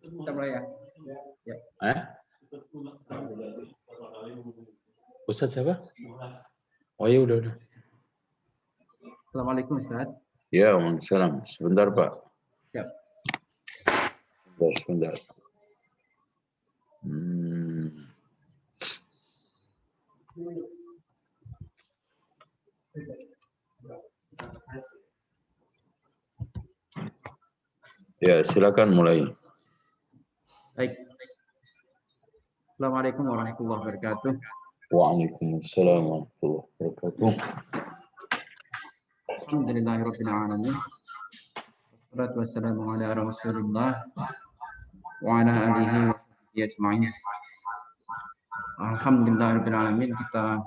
Kita mulai ya. Ustaz siapa? Oh ya udah. Assalamualaikum Ustaz. Ya, waalaikumsalam. Sebentar Pak. Siap. Sebentar. Ya, silakan mulai. Baik. Assalamualaikum warahmatullahi wabarakatuh. Waalaikumsalam warahmatullahi wabarakatuh. Alhamdulillahirabbil alamin. Wassalatu wassalamu ala Rasulillah wa ala alihi wa sahbihi ajma'in. Alhamdulillahirabbil alamin, kita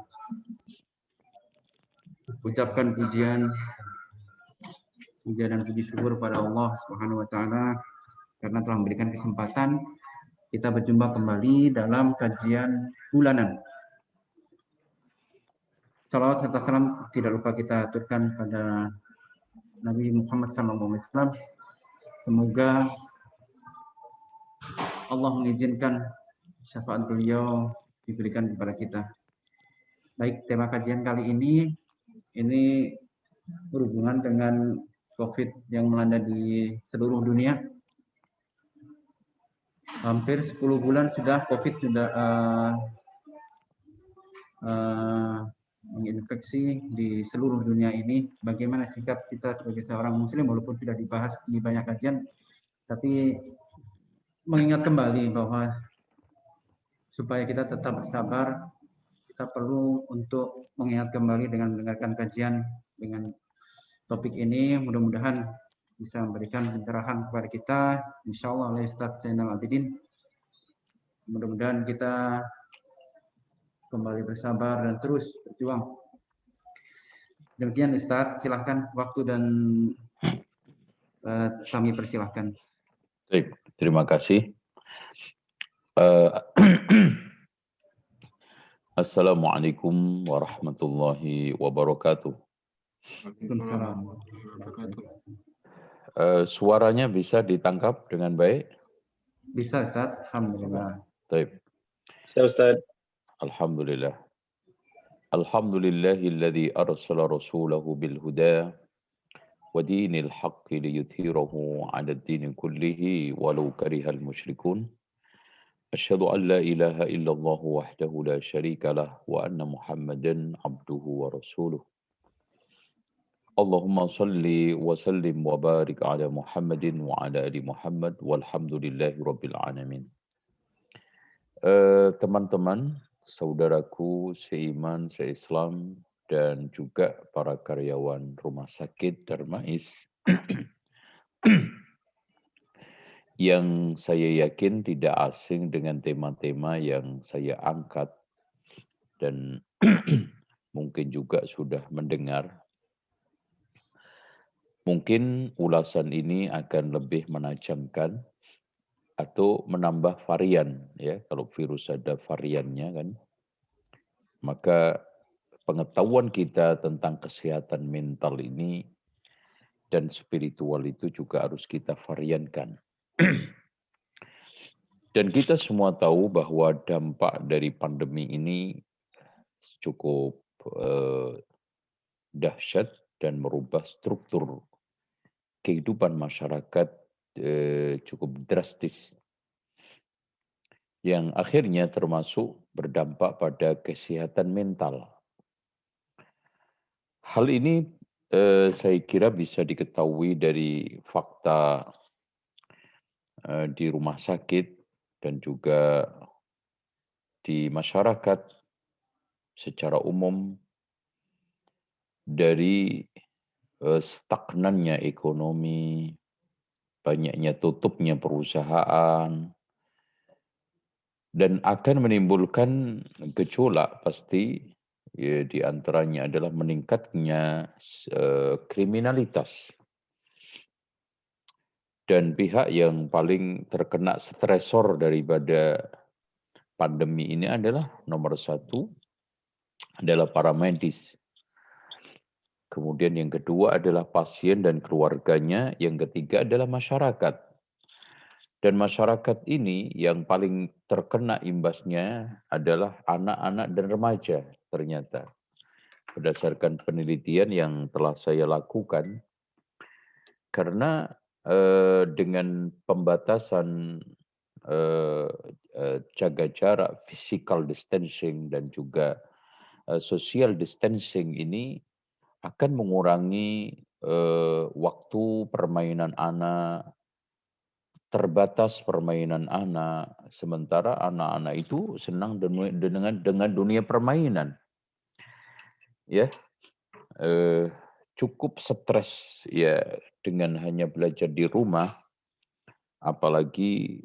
ucapkan pujian dan puji syukur pada Allah Subhanahu wa taala karena telah memberikan kesempatan kita berjumpa kembali dalam kajian bulanan. Salawat serta salam tidak lupa kita aturkan pada Nabi Muhammad SAW. Semoga Allah mengizinkan syafaat beliau diberikan kepada kita. Baik, tema kajian kali ini berhubungan dengan COVID yang melanda di seluruh dunia. Hampir 10 bulan sudah COVID sudah menginfeksi di seluruh dunia ini. Bagaimana sikap kita sebagai seorang muslim, walaupun sudah dibahas di banyak kajian, tapi mengingat kembali bahwa supaya kita tetap bersabar, kita perlu untuk mengingat kembali dengan mendengarkan kajian dengan topik ini. Mudah-mudahan bisa memberikan pencerahan kepada kita, insya Allah oleh Ustaz Zainal Abidin. Mudah-mudahan kita kembali bersabar dan terus berjuang. Demikian Ustaz, silahkan waktu dan kami persilahkan. Baik, terima kasih. Assalamualaikum warahmatullahi wabarakatuh. Waalaikumsalam. Suaranya bisa ditangkap dengan baik? Bisa Ustaz, alhamdulillah. Baik. Bisa Ustaz. Alhamdulillah. Alhamdulillahilladzi arsala rasulahu bil huda wa dinil haqqi liyudhhirahu 'ala ad-dini kullihi walau karihal musyrikun. Asyhadu an la ilaha illallah wahdahu la syarika lah wa anna Muhammadan 'abduhu wa rasuluh. Allahumma salli wa sallim wa barik ala Muhammadin wa ala ali Muhammad walhamdulillahi rabbil alamin. Teman-teman, saudaraku seiman, seislam, dan juga para karyawan Rumah Sakit Darmais yang saya yakin tidak asing dengan tema-tema yang saya angkat dan mungkin juga sudah mendengar. Mungkin ulasan ini akan lebih menajamkan atau menambah varian, ya. Kalau virus ada variannya kan, maka pengetahuan kita tentang kesehatan mental ini dan spiritual itu juga harus kita variankan. Dan kita semua tahu bahwa dampak dari pandemi ini cukup dahsyat dan merubah struktur kehidupan masyarakat cukup drastis, yang akhirnya termasuk berdampak pada kesehatan mental. Hal ini saya kira bisa diketahui dari fakta di rumah sakit dan juga di masyarakat secara umum, dari stagnannya ekonomi, banyaknya tutupnya perusahaan, dan akan menimbulkan gejolak pasti, ya, di antaranya adalah meningkatnya kriminalitas. Dan pihak yang paling terkena stresor daripada pandemi ini adalah nomor satu adalah para medis. Kemudian yang kedua adalah pasien dan keluarganya. Yang ketiga adalah masyarakat. Dan masyarakat ini yang paling terkena imbasnya adalah anak-anak dan remaja ternyata. Berdasarkan penelitian yang telah saya lakukan, karena dengan pembatasan eh, jaga jarak, physical distancing dan juga social distancing ini akan mengurangi waktu permainan anak, terbatas permainan anak, sementara anak-anak itu senang dengan dunia permainan, ya. Cukup stres ya dengan hanya belajar di rumah, apalagi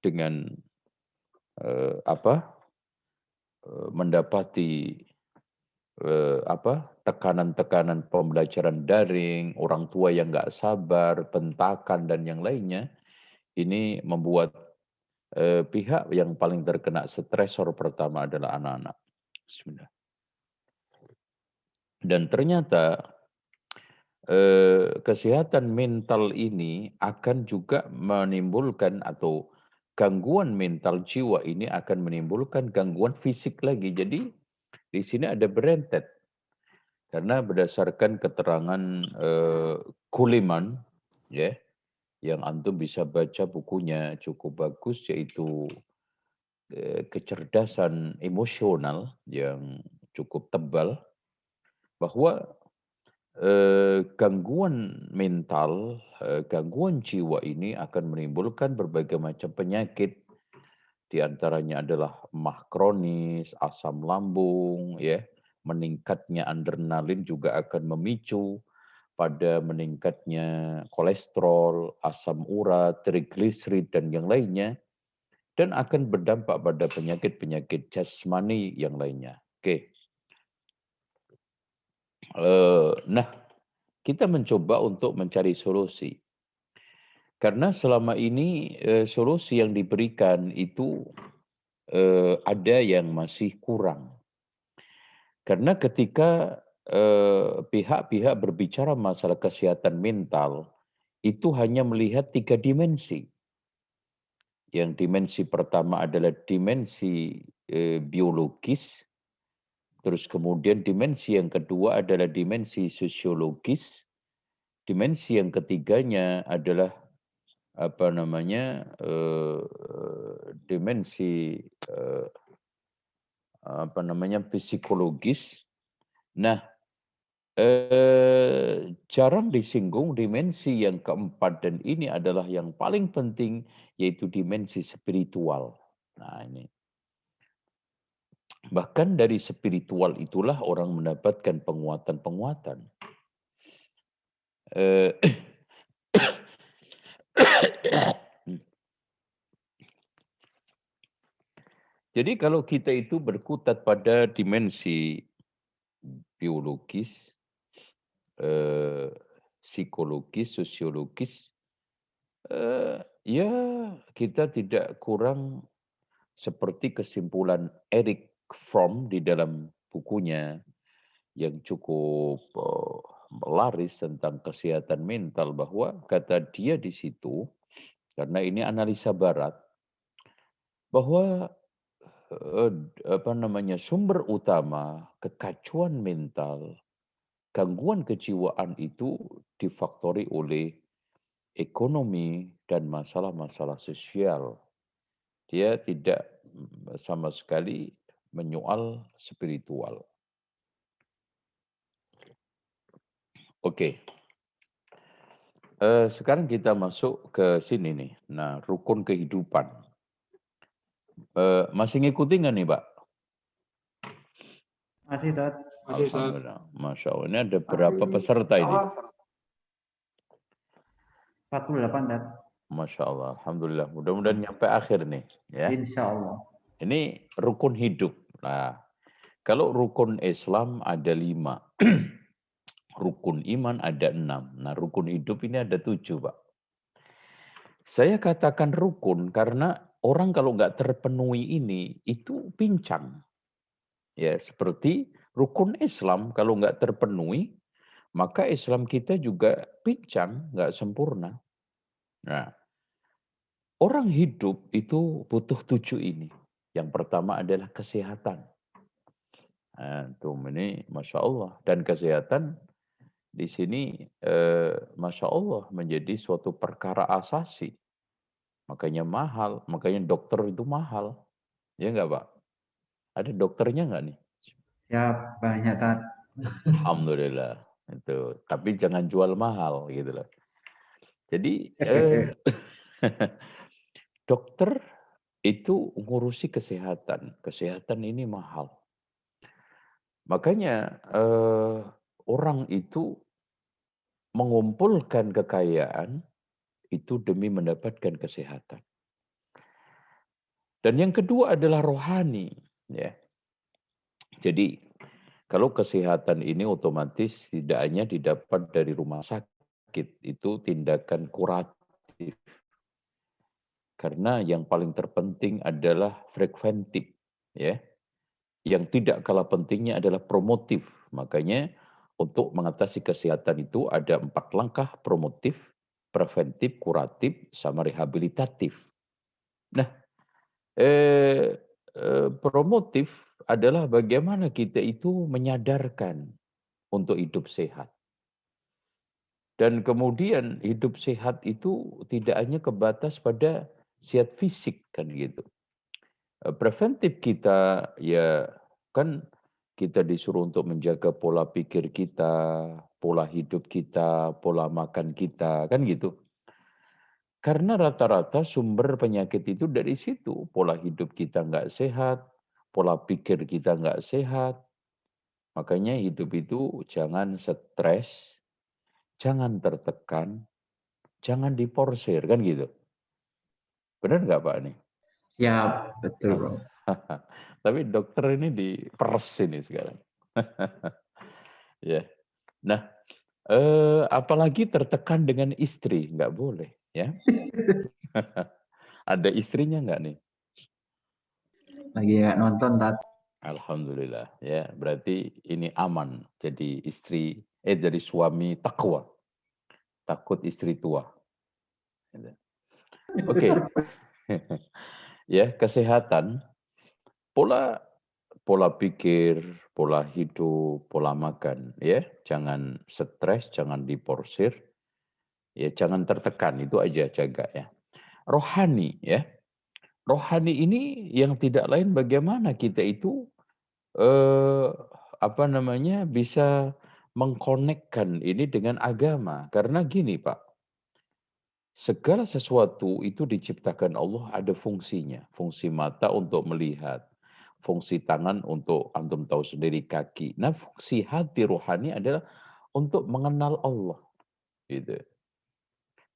dengan mendapati tekanan-tekanan pembelajaran daring, orang tua yang nggak sabar, bentakan dan yang lainnya, ini membuat pihak yang paling terkena stresor pertama adalah anak-anak. Bismillah. Dan ternyata kesehatan mental ini akan juga menimbulkan atau gangguan mental jiwa ini akan menimbulkan gangguan fisik lagi. Jadi di sini ada berentet. Karena berdasarkan keterangan Kuliman, ya, yang antum bisa baca bukunya cukup bagus, yaitu kecerdasan emosional yang cukup tebal, bahwa gangguan mental, gangguan jiwa ini akan menimbulkan berbagai macam penyakit. Di antaranya adalah MAH kronis, asam lambung, ya, meningkatnya adrenalin juga akan memicu pada meningkatnya kolesterol, asam urat, trigliserid dan yang lainnya, dan akan berdampak pada penyakit-penyakit jasmani yang lainnya. Oke. Nah, kita mencoba untuk mencari solusi. Karena selama ini solusi yang diberikan itu ada yang masih kurang. Karena ketika pihak-pihak berbicara masalah kesehatan mental, itu hanya melihat 3 dimensi. Yang dimensi pertama adalah dimensi biologis, terus kemudian dimensi yang kedua adalah dimensi sosiologis, dimensi yang ketiganya adalah dimensi psikologis. Nah, jarang disinggung dimensi yang keempat, dan ini adalah yang paling penting, yaitu dimensi spiritual. Nah, ini. Bahkan dari spiritual itulah orang mendapatkan penguatan-penguatan. Jadi kalau kita itu berkutat pada dimensi biologis, psikologis, sosiologis, ya kita tidak kurang seperti kesimpulan Eric Fromm di dalam bukunya yang cukup laris tentang kesehatan mental, bahwa kata dia di situ, karena ini analisa barat, bahwa sumber utama kekacauan mental, gangguan kejiwaan itu difaktori oleh ekonomi dan masalah-masalah sosial. Dia tidak sama sekali menyoal spiritual. Oke. Sekarang kita masuk ke sini nih. Nah, rukun kehidupan. Masih ngikuti nggak nih, Pak? Masih, Tat. Masih, Ustaz. Alhamdulillah. Masya Allah. Ini ada berapa peserta ini? 48, Tat. Masya Allah. Alhamdulillah. Mudah-mudahan nyampe akhir nih. Ya. Insya Allah. Ini rukun hidup. Nah, kalau rukun Islam ada 5. Rukun iman ada 6. Nah, rukun hidup ini ada 7, Pak. Saya katakan rukun karena orang kalau nggak terpenuhi ini, itu pincang. Ya, seperti Rukun Islam kalau nggak terpenuhi, maka Islam kita juga pincang, nggak sempurna. Nah, orang hidup itu butuh 7 ini. Yang pertama adalah kesehatan. Antum ini Masya Allah. Dan kesehatan di sini Masya Allah menjadi suatu perkara asasi. Makanya mahal, makanya dokter itu mahal. Ya enggak Pak? Ada dokternya enggak nih? Ya, banyak Tat. Alhamdulillah. Itu. Tapi jangan jual mahal gitu loh. Jadi dokter itu ngurusi kesehatan. Kesehatan ini mahal. Makanya orang itu mengumpulkan kekayaan itu demi mendapatkan kesehatan. Dan yang kedua adalah rohani, ya. Jadi kalau kesehatan ini otomatis tidak hanya didapat dari rumah sakit, itu tindakan kuratif. Karena yang paling terpenting adalah preventif, ya. Yang tidak kalah pentingnya adalah promotif. Makanya untuk mengatasi kesehatan itu ada 4 langkah: promotif, preventif, kuratif, sama rehabilitatif. Nah, promotif adalah bagaimana kita itu menyadarkan untuk hidup sehat. Dan kemudian hidup sehat itu tidak hanya kebatas pada sehat fisik kan gitu. Preventif kita ya kan kita disuruh untuk menjaga pola pikir kita, pola hidup kita, pola makan kita, kan gitu. Karena rata-rata sumber penyakit itu dari situ. Pola hidup kita nggak sehat, pola pikir kita nggak sehat. Makanya hidup itu jangan stres, jangan tertekan, jangan diporsir, kan gitu. Benar nggak Pak nih? Siap, betul Bro. Tapi dokter ini diperes ini sekarang. Ya. Nah, apalagi tertekan dengan istri, nggak boleh, ya. Ada istrinya nggak nih? Lagi nggak nonton Tat. Alhamdulillah, ya. Berarti ini aman. Jadi jadi suami takwa, takut istri tua. Gitu. Oke. Ya, kesehatan, pola pola pikir, pola hidup, pola makan, ya. Jangan stres, jangan diporsir, ya jangan tertekan, itu aja jaga ya. Rohani ya. Rohani ini yang tidak lain bagaimana kita itu eh, apa namanya bisa mengkonekkan ini dengan agama. Karena gini Pak, segala sesuatu itu diciptakan Allah ada fungsinya. Fungsi mata untuk melihat, fungsi tangan untuk antum tahu sendiri kaki. Nah, fungsi hati rohani adalah untuk mengenal Allah, gitu.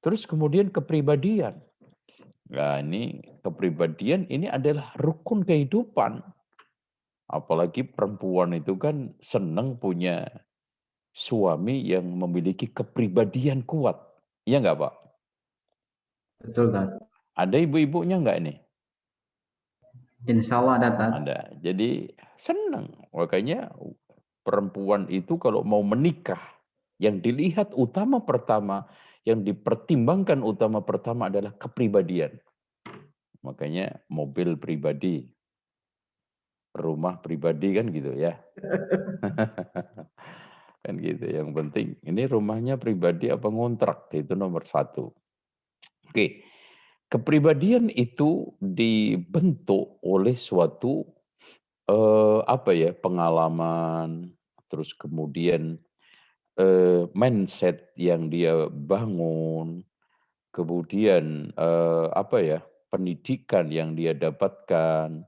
Terus kemudian kepribadian. Nah, ini kepribadian ini adalah rukun kehidupan. Apalagi perempuan itu kan senang punya suami yang memiliki kepribadian kuat. Iya nggak, Pak? Betul Tat. Ada ibu-ibunya nggak nih? Insya Allah ada Tat. Ada. Jadi senang. Makanya perempuan itu kalau mau menikah, yang dilihat utama pertama, yang dipertimbangkan utama pertama adalah kepribadian. Makanya mobil pribadi, rumah pribadi kan gitu ya. Kan gitu. Yang penting ini rumahnya pribadi apa ngontrak, itu nomor 1. Oke. Kepribadian itu dibentuk oleh suatu apa ya, pengalaman, terus kemudian mindset yang dia bangun, kemudian apa ya, pendidikan yang dia dapatkan,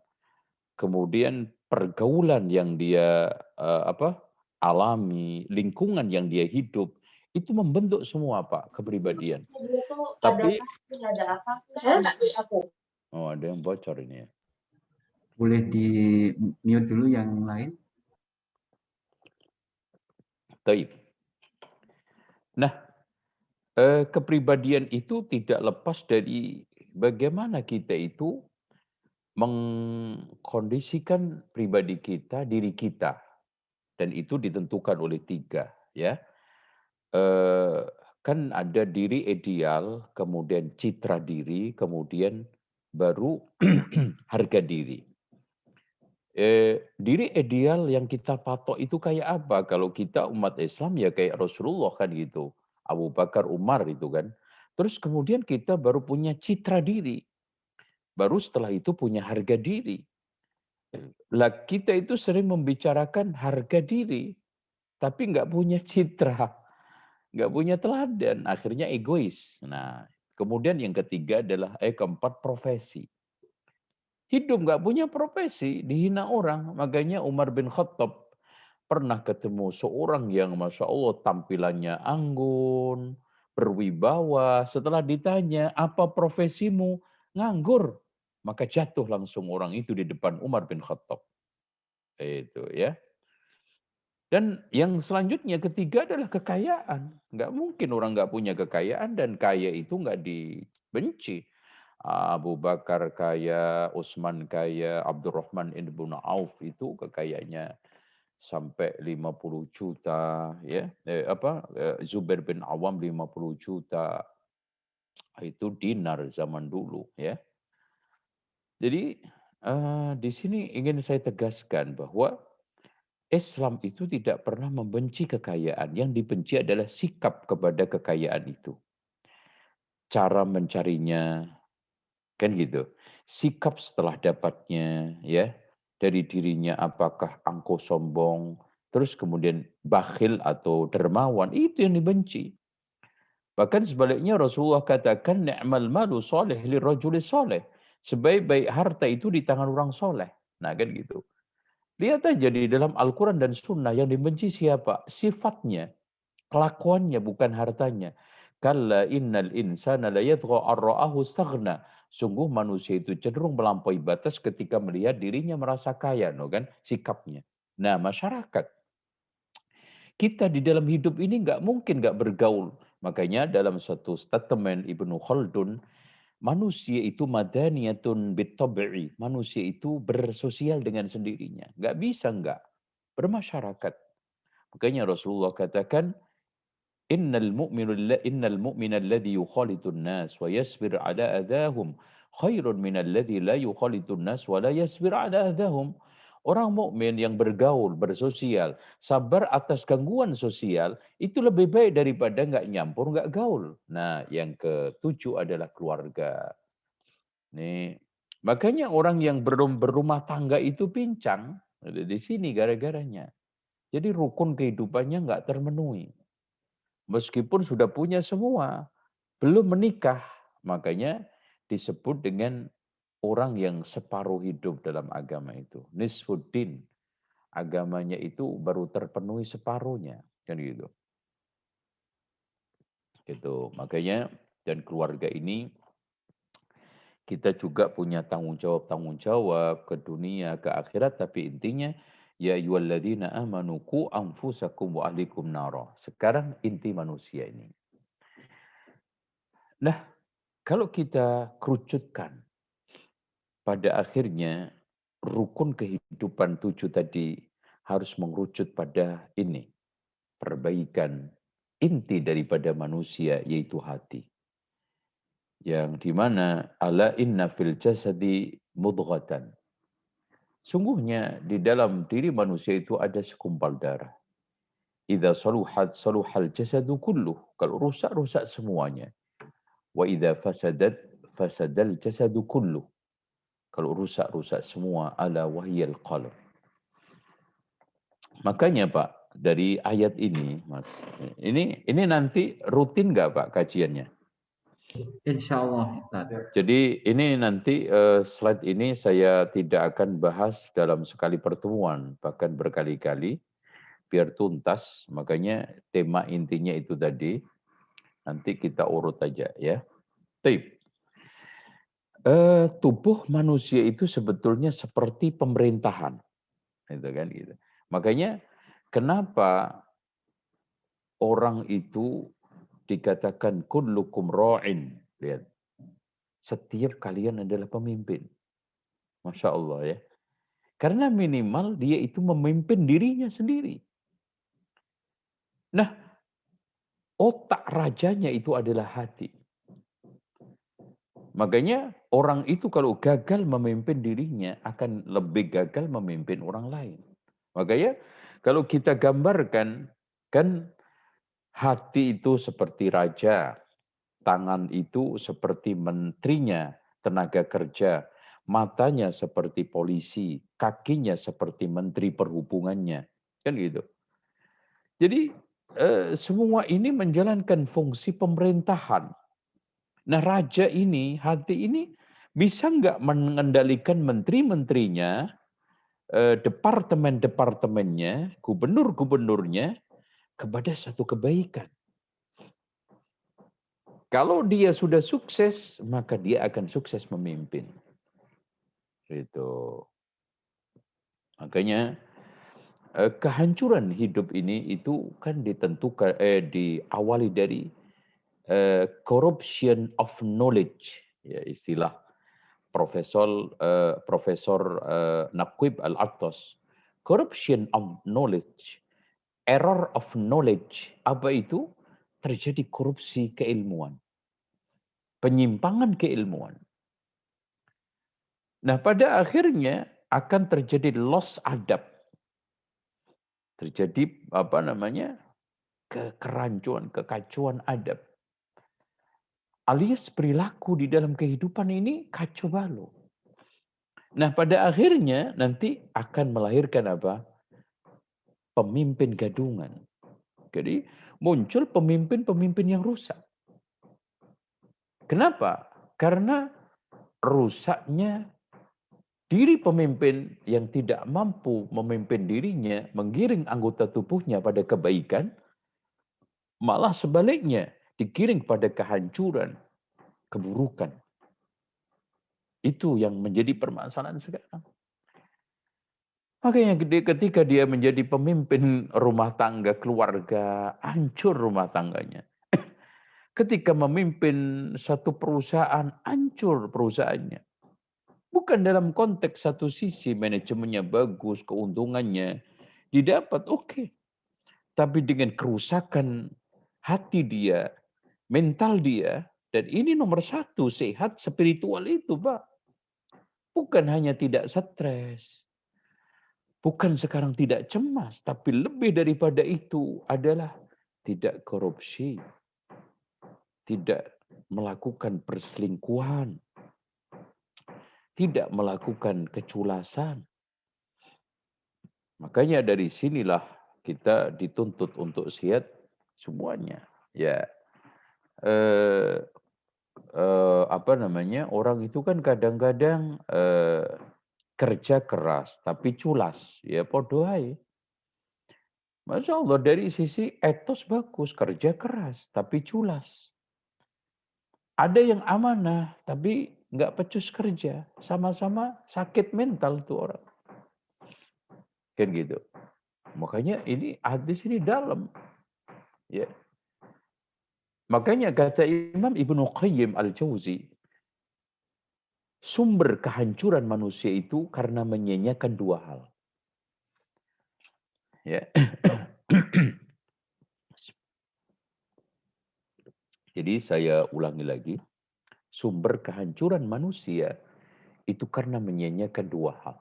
kemudian pergaulan yang dia apa, alami, lingkungan yang dia hidup, itu membentuk semua Pak, kepribadian. Dia tuh ada Tapi ada apa? Saya aku. oh ada yang bocor ini ya. Boleh di mute dulu yang lain. Taib. Nah, kepribadian itu tidak lepas dari bagaimana kita itu mengkondisikan pribadi kita, diri kita. dan itu ditentukan oleh 3 ya. Eh, kan ada diri ideal, kemudian citra diri, kemudian baru harga diri. Diri ideal yang kita patok itu kayak apa? Kalau kita umat Islam ya kayak Rasulullah kan gitu. Abu Bakar, Umar itu kan. Terus kemudian kita baru punya citra diri. Baru setelah itu punya harga diri. Lah kita itu sering membicarakan harga diri, tapi nggak punya citra, nggak punya teladan, akhirnya egois. Nah, kemudian yang ketiga adalah keempat profesi. Hidup nggak punya profesi, dihina orang. Makanya Umar bin Khattab pernah ketemu seorang yang Masya Allah tampilannya anggun, berwibawa. Setelah ditanya, apa profesimu? Nganggur. Maka jatuh langsung orang itu di depan Umar bin Khattab. Itu ya. Dan yang selanjutnya ketiga adalah kekayaan. Nggak mungkin orang nggak punya kekayaan dan kaya itu nggak dibenci. Abu Bakar kaya, Utsman kaya, Abdurrahman ibn Auf itu kekayaannya sampai 50 juta ya. Zubair bin Awam 50 juta. Itu dinar zaman dulu ya. Jadi di sini ingin saya tegaskan bahwa Islam itu tidak pernah membenci kekayaan. Yang dibenci adalah sikap kepada kekayaan itu. Cara mencarinya, kan gitu. Sikap setelah dapatnya, ya. Dari dirinya apakah angkuh sombong, terus kemudian bakhil atau dermawan, itu yang dibenci. Bahkan sebaliknya Rasulullah katakan, ni'mal malu soleh li rajuli soleh. Sebaik-baik harta itu di tangan orang soleh. Nah kan gitu. Lihat aja di dalam Al-Quran dan Sunnah yang dibenci siapa? Sifatnya, kelakuannya, bukan hartanya. Kalla innal insana la yatgha ar-ra'ahu istaghna. Sungguh manusia itu cenderung melampaui batas ketika melihat dirinya merasa kaya, no kan? Sikapnya. Nah, masyarakat kita di dalam hidup ini nggak mungkin nggak bergaul. Makanya dalam suatu statement Ibnu Khaldun, manusia itu madaniyatun bitabi'i. Manusia itu bersosial dengan sendirinya. Nggak bisa nggak bermasyarakat. Makanya Rasulullah katakan, innal mu'mina alladhi yukhalitun nas wa yasbir ala adahum khairun min alladhi la yukhalitun nas wa la yasbir ala adahum. Orang mukmin yang bergaul, bersosial, sabar atas gangguan sosial, itu lebih baik daripada nggak nyampur, nggak gaul. Nah, yang ketujuh adalah keluarga. Nih, makanya orang yang berumah tangga itu pincang. Di sini gara-garanya. Jadi rukun kehidupannya nggak termenuhi. Meskipun sudah punya semua, belum menikah. Makanya disebut dengan orang yang separuh hidup dalam agama itu. Nisfuddin. Agamanya itu baru terpenuhi separuhnya. Kan gitu. Gitu. Makanya dan keluarga ini kita juga punya tanggung jawab ke dunia, ke akhirat, tapi intinya ya ayyuhalladzina amanu qu anfusakum wa ahlikum nara. Sekarang inti manusia ini. Nah, kalau kita kerucutkan pada akhirnya rukun kehidupan 7 tadi harus mengerucut pada ini, perbaikan inti daripada manusia yaitu hati. Yang dimana ala inna fil jasadi mudghatan. Sungguhnya di dalam diri manusia itu ada segumpal darah. Idza saluhat saluhal jasadu kulluh. Kalau rusak rusak semuanya. Wa idza fasadat fasadal jasadu kulluh. Kalau rusak rusak semua, ala wahyal qalb. Makanya Pak, dari ayat ini Mas, ini nanti rutin nggak Pak kajiannya? Insya Allah. Jadi ini nanti slide ini saya tidak akan bahas dalam sekali pertemuan, bahkan berkali-kali, biar tuntas. Makanya tema intinya itu tadi, nanti kita urut aja ya. Tip. Tubuh manusia itu sebetulnya seperti pemerintahan, gitu kan gitu. Makanya kenapa orang itu dikatakan kullukum ra'in, lihat. Setiap kalian adalah pemimpin. Masya Allah ya. Karena minimal dia itu memimpin dirinya sendiri. Nah, otak rajanya itu adalah hati. Makanya orang itu kalau gagal memimpin dirinya akan lebih gagal memimpin orang lain. Makanya kalau kita gambarkan, kan hati itu seperti raja, tangan itu seperti menterinya, tenaga kerja, matanya seperti polisi, kakinya seperti menteri perhubungannya. Kan gitu. Jadi semua ini menjalankan fungsi pemerintahan. Nah, raja ini, hati ini bisa nggak mengendalikan menteri-menterinya, departemen-departemennya, gubernur-gubernurnya kepada satu kebaikan. Kalau dia sudah sukses, maka dia akan sukses memimpin. Itu. Makanya kehancuran hidup ini itu kan ditentukan diawali dari corruption of knowledge, ya istilah Profesor Naqib Al-Attas. Corruption of knowledge, error of knowledge. Apa itu? Terjadi korupsi keilmuan, penyimpangan keilmuan. Nah, pada akhirnya akan terjadi loss adab. Terjadi apa namanya? Kerancuan, kekacauan adab. Alias perilaku di dalam kehidupan ini kacau balau. Nah, pada akhirnya nanti akan melahirkan apa? Pemimpin gadungan. Jadi muncul pemimpin-pemimpin yang rusak. Kenapa? Karena rusaknya diri pemimpin yang tidak mampu memimpin dirinya, menggiring anggota tubuhnya pada kebaikan, malah sebaliknya digiring pada kehancuran, keburukan. Itu yang menjadi permasalahan sekarang. Makanya ketika dia menjadi pemimpin rumah tangga, keluarga, hancur rumah tangganya. Ketika memimpin satu perusahaan, hancur perusahaannya. Bukan dalam konteks satu sisi manajemennya bagus, keuntungannya didapat, oke. Tapi dengan kerusakan hati dia, mental dia, dan ini nomor satu, sehat spiritual itu, Pak. Bukan hanya tidak stres, bukan sekarang tidak cemas, tapi lebih daripada itu adalah tidak korupsi, tidak melakukan perselingkuhan, tidak melakukan keculasan. Makanya dari sinilah kita dituntut untuk sehat semuanya. Ya, apa namanya? Orang itu kan kadang-kadang kerja keras tapi culas, ya podo ae. Masya Allah dari sisi etos bagus, kerja keras tapi culas. Ada yang amanah tapi nggak pecus kerja, sama-sama sakit mental tuh orang. Kan gitu. Makanya ini hadis ini dalam. Ya. Makanya kata Imam Ibnu Qayyim Al-Jauzi, sumber kehancuran manusia itu karena menyanyiakan dua hal. Ya. Jadi saya ulangi lagi, sumber kehancuran manusia itu karena menyanyiakan dua hal.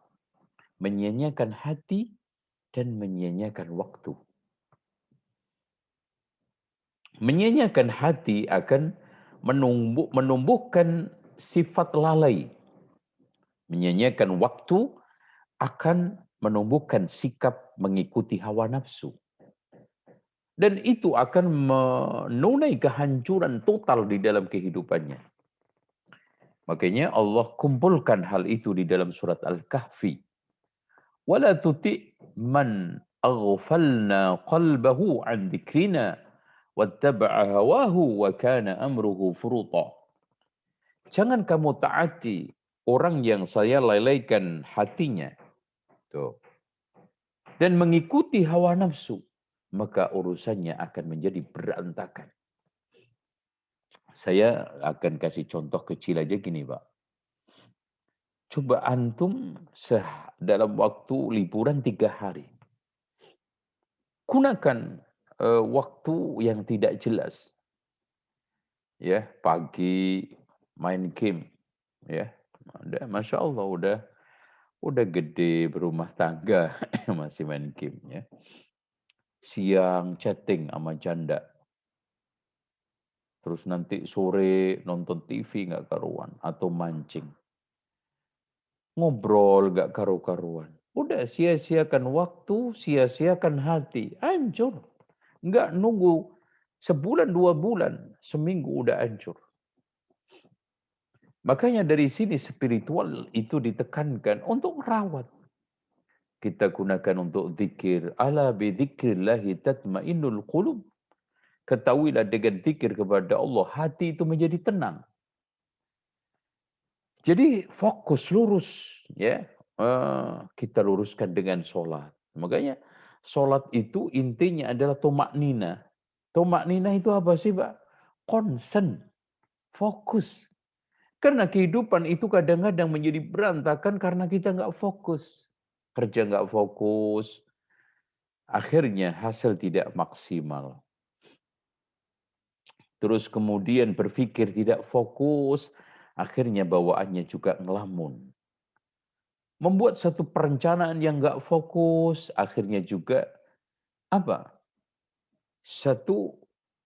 Menyanyiakan hati dan menyanyiakan waktu. Menyanyiakan hati akan menumbuhkan sifat lalai. Menyanyiakan waktu akan menumbuhkan sikap mengikuti hawa nafsu. Dan itu akan menunai kehancuran total di dalam kehidupannya. Makanya Allah kumpulkan hal itu di dalam surat Al-Kahfi. وَلَا تُطِعْ مَنْ أَغْفَلْنَا قَلْبَهُ عَنْ ذِكْرِنَا وَاتَّبَعَ هَوَاهُ وَكَانَ أَمْرُهُ فُرُطًا. Jangan kamu taati orang yang saya lalaikan hatinya. Tuh. Dan mengikuti hawa nafsu. Maka urusannya akan menjadi berantakan. Saya akan kasih contoh kecil aja gini, Pak. Coba antum dalam waktu liburan 3 hari. Gunakan waktu yang tidak jelas. Ya, pagi main game, ya. Masya Allah udah gede berumah tangga masih main game, ya. Siang chatting sama janda. Terus nanti sore nonton TV nggak karuan atau mancing. Ngobrol nggak karu-karuan. Udah sia-siakan waktu, sia-siakan hati, hancur. Nggak nunggu sebulan, 2 bulan, seminggu udah hancur. Makanya dari sini spiritual itu ditekankan untuk merawat. Kita gunakan untuk zikir. Ala bi dzikrillahi tatmainnul qulub. Ketahuilah dengan zikir kepada Allah, hati itu menjadi tenang. Jadi fokus lurus, ya. Kita luruskan dengan sholat. Makanya sholat itu intinya adalah tomak nina. Tomak nina itu apa sih, Pak? Concern, fokus. Karena kehidupan itu kadang-kadang menjadi berantakan karena kita nggak fokus. Kerja nggak fokus, akhirnya hasil tidak maksimal. Terus kemudian berpikir tidak fokus, akhirnya bawaannya juga ngelamun. Membuat satu perencanaan yang nggak fokus, akhirnya juga apa? Satu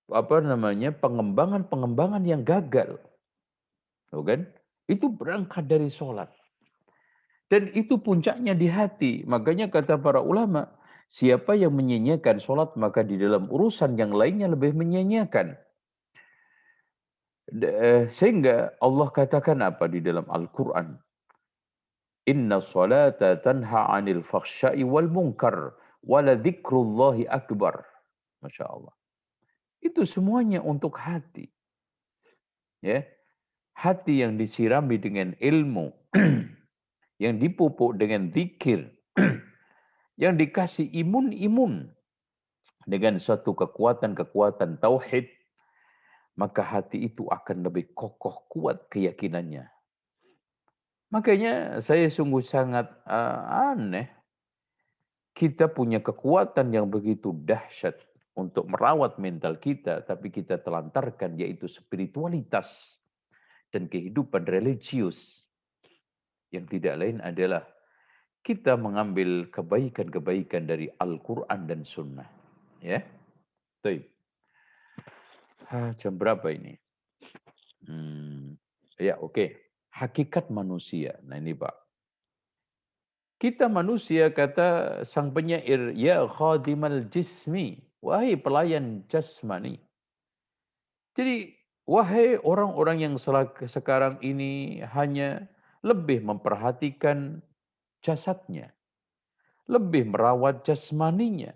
pengembangan yang gagal. Tuh kan? Itu berangkat dari sholat. Dan itu puncaknya di hati. Makanya kata para ulama, siapa yang menyanyiakan sholat, maka di dalam urusan yang lainnya lebih menyanyiakan. Sehingga Allah katakan apa di dalam Al-Quran? Inna salata tanha anil fakhsya'i wal munkar, wala dzikrullahi akbar. Masya Allah. Itu semuanya untuk hati. Ya, hati yang disirami dengan ilmu, yang dipupuk dengan zikir, yang dikasih imun-imun dengan suatu kekuatan-kekuatan tauhid, maka hati itu akan lebih kokoh kuat keyakinannya. Makanya saya sungguh sangat aneh, kita punya kekuatan yang begitu dahsyat untuk merawat mental kita, tapi kita telantarkan, yaitu spiritualitas dan kehidupan religius. Yang tidak lain adalah kita mengambil kebaikan-kebaikan dari Al-Quran dan Sunnah. Ya, baik. Jam berapa ini? Ya, oke. Hakikat manusia. Nah ini Pak. Kita manusia, kata sang penyair, ya khadimal jismi, wahai pelayan jasmani. Jadi, wahai orang-orang yang sekarang ini hanya lebih memperhatikan jasadnya, lebih merawat jasmaninya,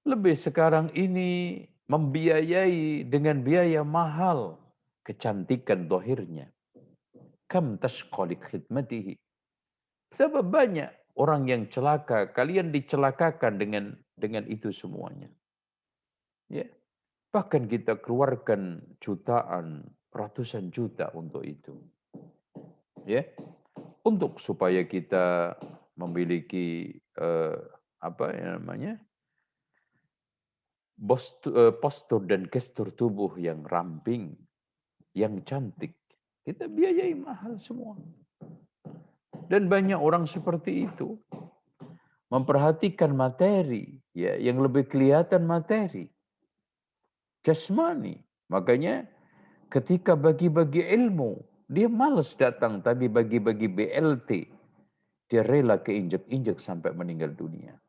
lebih sekarang ini membiayai dengan biaya mahal kecantikan dohirnya. Kam tashqali khidmatihi. Berapa banyak orang yang celaka, kalian dicelakakan dengan itu semuanya. Ya. Bahkan kita keluarkan jutaan, ratusan juta untuk itu. Ya. Untuk supaya kita memiliki postur dan gestur tubuh yang ramping, yang cantik. Kita biayai mahal semua. Dan banyak orang seperti itu. Memperhatikan materi, ya, yang lebih kelihatan materi. Jasmani. Makanya ketika bagi-bagi ilmu, dia malas datang, tapi bagi-bagi BLT, dia rela keinjek-injek sampai meninggal dunia.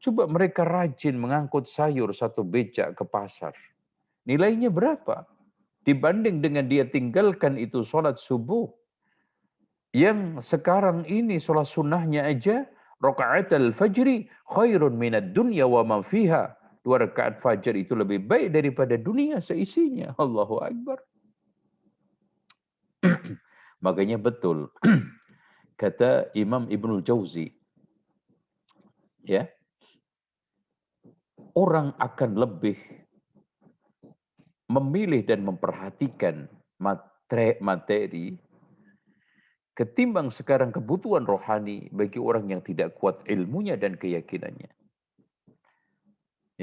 Coba mereka rajin mengangkut sayur satu becak ke pasar. Nilainya berapa? Dibanding dengan dia tinggalkan itu sholat subuh. Yang sekarang ini sholat sunnahnya aja, rakaat al-fajri khairun minad dunya wa ma fiha. 2 rakaat fajar itu lebih baik daripada dunia seisinya. Allahu Akbar. Makanya betul. Kata Imam Ibnul Jauzi. Ya. Orang akan lebih memilih dan memperhatikan materi ketimbang sekarang kebutuhan rohani bagi orang yang tidak kuat ilmunya dan keyakinannya.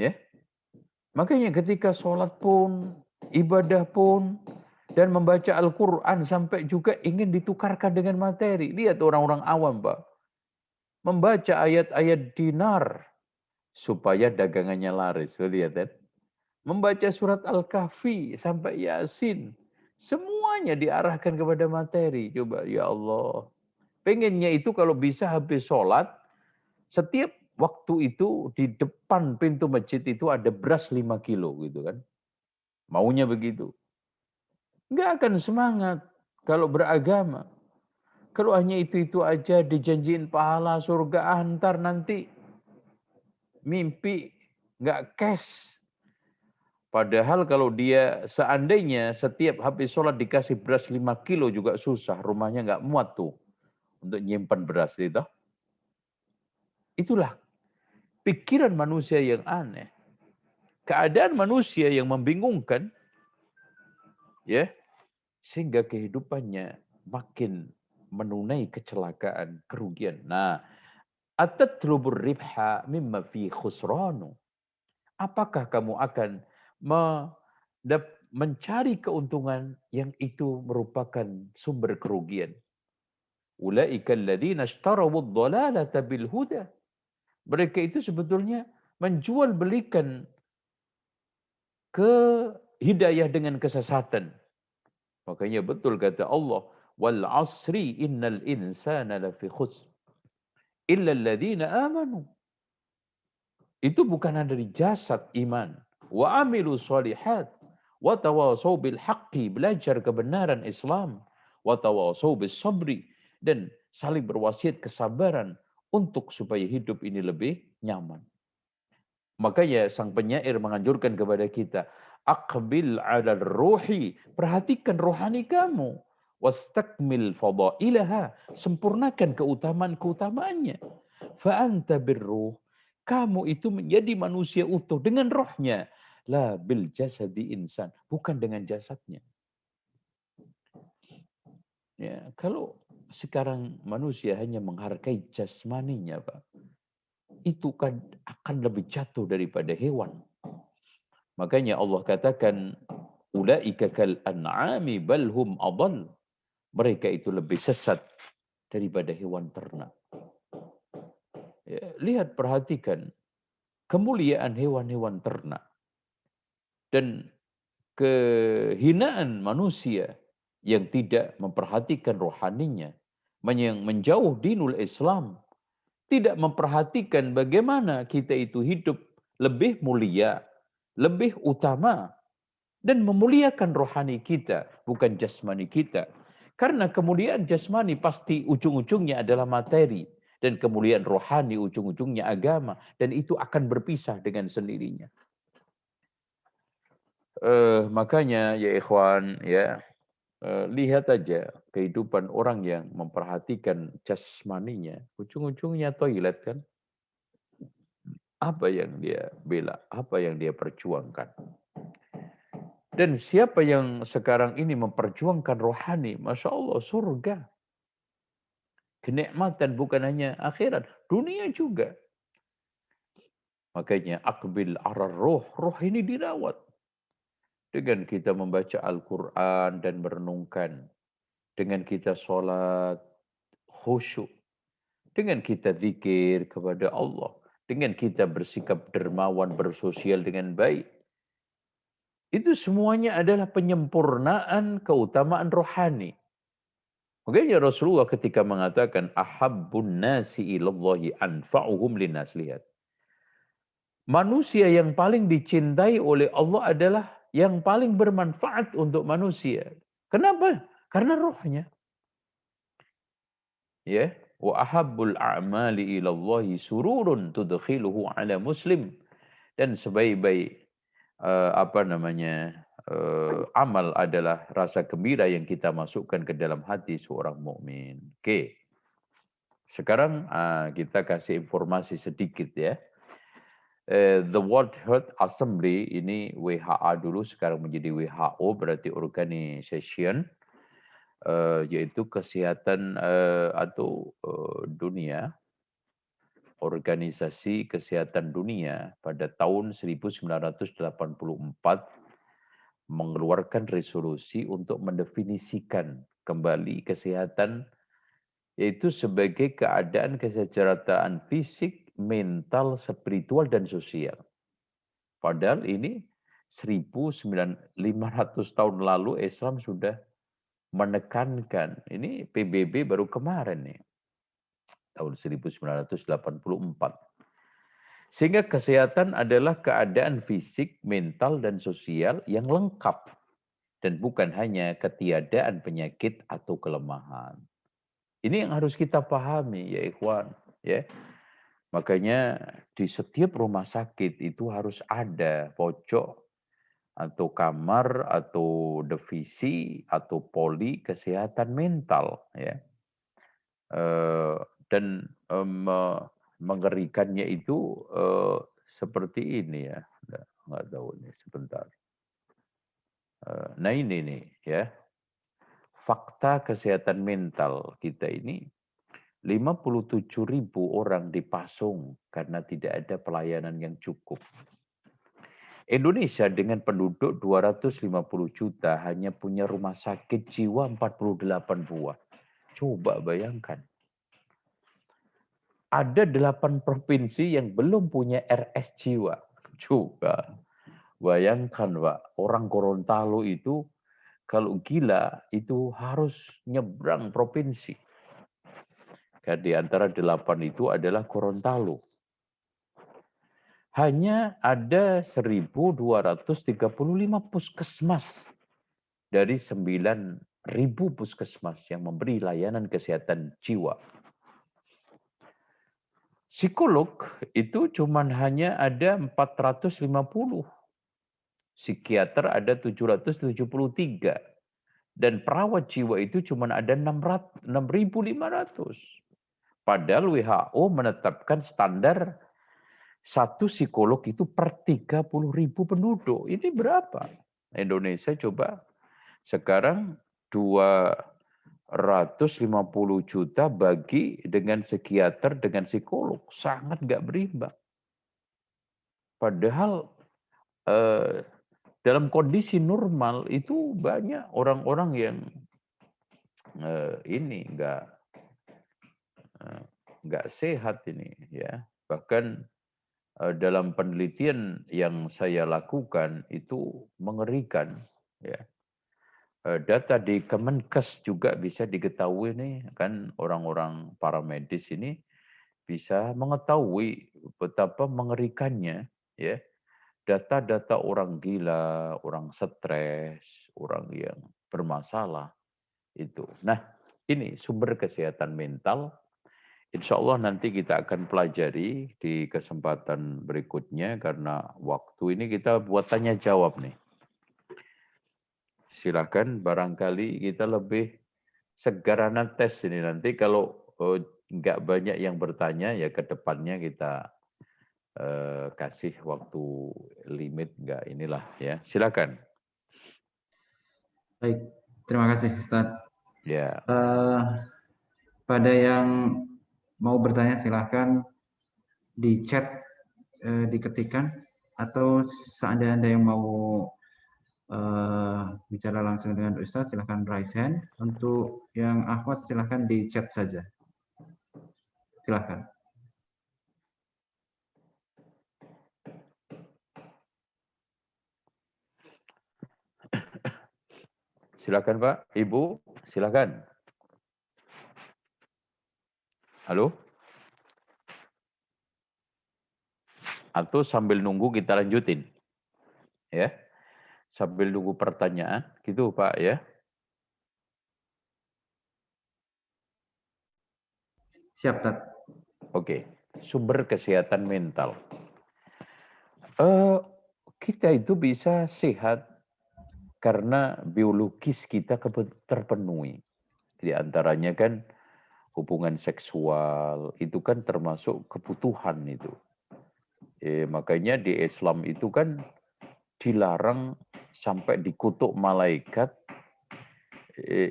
Ya. Makanya ketika sholat pun, ibadah pun, dan membaca Al-Quran sampai juga ingin ditukarkan dengan materi. Lihat orang-orang awam, Pak. Membaca ayat-ayat dinar supaya dagangannya laris. Lihat kan? Membaca surat Al-Kahfi sampai Yasin. Semuanya diarahkan kepada materi. Coba, ya Allah. Pengennya itu kalau bisa habis sholat, setiap waktu itu di depan pintu masjid itu ada beras 5 kilo gitu kan. Maunya begitu. Nggak akan semangat kalau beragama. Kalau hanya itu aja dijanjiin pahala surga, antar nanti mimpi nggak cash. Padahal kalau dia seandainya setiap habis sholat dikasih beras 5 kilo juga susah. Rumahnya nggak muat tuh untuk nyimpan beras itu. Itulah pikiran manusia yang aneh. Keadaan manusia yang membingungkan, ya, sehingga kehidupannya makin menunai kecelakaan, kerugian. Nah, atatlubur ribha mimma fi khusranu. Apakah kamu akan mencari keuntungan yang itu merupakan sumber kerugian? Ulaika alladzina ishtarawud dhalalata bil huda. Mereka itu sebetulnya menjual belikan ke hidayah dengan kesesatan. Makanya betul kata Allah, wal asri innal insana lafi khusr illa alladzina amanu. Itu bukan dari jasad iman. Wa amilu shalihat wa tawasaw bil haqqi, belajar kebenaran Islam, wa tawasaw bis sabri, dan saling berwasiat kesabaran untuk supaya hidup ini lebih nyaman. Makanya sang penyair menganjurkan kepada kita, aqbil 'ala ruhi, perhatikan rohani kamu, wastakmil fadailaha, sempurnakan keutamaan-keutamaannya. Fa anta birruh, kamu itu menjadi manusia utuh dengan rohnya, la bil jasadi insan, bukan dengan jasadnya. Ya, kalau sekarang manusia hanya menghargai jasmaninya, Pak, itu kan akan lebih jatuh daripada hewan. Makanya Allah katakan, ulaika kal an'ami bal hum adall. Mereka itu lebih sesat daripada hewan ternak. Ya, lihat, perhatikan kemuliaan hewan-hewan ternak dan kehinaan manusia yang tidak memperhatikan rohaninya, yang menjauh dinul Islam, tidak memperhatikan bagaimana kita itu hidup lebih mulia, lebih utama, dan memuliakan rohani kita, bukan jasmani kita. Karena kemuliaan jasmani pasti ujung-ujungnya adalah materi, dan kemuliaan rohani ujung-ujungnya agama, dan itu akan berpisah dengan sendirinya. Makanya ya ikhwan, ya, lihat aja kehidupan orang yang memperhatikan jasmaninya, ujung-ujungnya toilet kan. Apa yang dia bela, apa yang dia perjuangkan. Dan siapa yang sekarang ini memperjuangkan rohani, Masya Allah, surga. Kenikmatan bukan hanya akhirat, dunia juga. Makanya akbil arar roh, roh ini dirawat. Dengan kita membaca Al-Quran dan merenungkan. Dengan kita sholat khusyuk. Dengan kita zikir kepada Allah. Dengan kita bersikap dermawan, bersosial dengan baik. Itu semuanya adalah penyempurnaan keutamaan rohani. Makanya Rasulullah ketika mengatakan ahabbun nasi ilallahi anfa'uhum linnas, lihat. Manusia yang paling dicintai oleh Allah adalah yang paling bermanfaat untuk manusia. Kenapa? Karena rohnya. Ya, wa ahabbul a'mali ilallahi sururun tudkhiluhu ala muslim. Dan sebaik-baik amal adalah rasa gembira yang kita masukkan ke dalam hati seorang mukmin. Oke. Sekarang kita kasih informasi sedikit ya. The World Health Assembly ini WHA dulu, sekarang menjadi WHO, berarti Organization, yaitu kesehatan atau dunia. Organisasi Kesehatan Dunia pada tahun 1984 mengeluarkan resolusi untuk mendefinisikan kembali kesehatan, yaitu sebagai keadaan kesejahteraan fisik, mental, spiritual, dan sosial. Padahal ini 1.500 tahun lalu Islam sudah menekankan. Ini PBB baru kemarin nih, tahun 1984. Sehingga kesehatan adalah keadaan fisik, mental, dan sosial yang lengkap. Dan bukan hanya ketiadaan penyakit atau kelemahan. Ini yang harus kita pahami ya ikhwan. Ya. Makanya di setiap rumah sakit itu harus ada pojok atau kamar atau divisi atau poli kesehatan mental. Ya. Dan mengerikannya itu seperti ini ya, nggak tahu nih sebentar. Nah ini nih ya, fakta kesehatan mental kita ini 57.000 orang dipasung karena tidak ada pelayanan yang cukup. Indonesia dengan penduduk 250 juta hanya punya rumah sakit jiwa 48 buah. Coba bayangkan. Ada 8 provinsi yang belum punya RS jiwa. Coba bayangkan Pak, orang Gorontalo itu kalau gila itu harus nyebrang provinsi. Di antara 8 itu adalah Gorontalo. Hanya ada 1.235 puskesmas dari 9.000 puskesmas yang memberi layanan kesehatan jiwa. Psikolog itu hanya ada 450. Psikiater ada 773. Dan perawat jiwa itu cuma ada 6.500. Padahal WHO menetapkan standar satu psikolog itu per 30.000 penduduk. Ini berapa? Indonesia coba sekarang 250 juta bagi dengan psikiater dengan psikolog. Sangat nggak berimbang. Padahal dalam kondisi normal itu banyak orang-orang yang ini nggak sehat ini ya. Bahkan dalam penelitian yang saya lakukan itu mengerikan ya. Data di Kemenkes juga bisa diketahui nih kan orang-orang paramedis ini bisa mengetahui betapa mengerikannya ya. Data-data orang gila, orang stres, orang yang bermasalah itu. Nah, ini sumber kesehatan mental. Insya Allah nanti kita akan pelajari di kesempatan berikutnya karena waktu ini kita buat tanya jawab nih. Silakan barangkali kita lebih segarana tes ini nanti kalau nggak banyak yang bertanya ya ke depannya kita kasih waktu limit nggak inilah ya. Silakan. Baik, terima kasih Ustaz. Ya. Pada yang mau bertanya silahkan di chat diketikkan atau seandainya Anda yang mau bicara langsung dengan Ustaz silahkan raise hand. Untuk yang akhwat silahkan di chat saja. Silahkan. Silakan Pak, Ibu, silakan. Halo? Atau sambil nunggu kita lanjutin. Ya. Sambil nunggu pertanyaan, gitu Pak ya. Siap, Tat. Oke, sumber kesehatan mental. Kita itu bisa sehat karena biologis kita terpenuhi. Di antaranya kan hubungan seksual, itu kan termasuk kebutuhan itu. Makanya di Islam itu kan dilarang sampai dikutuk malaikat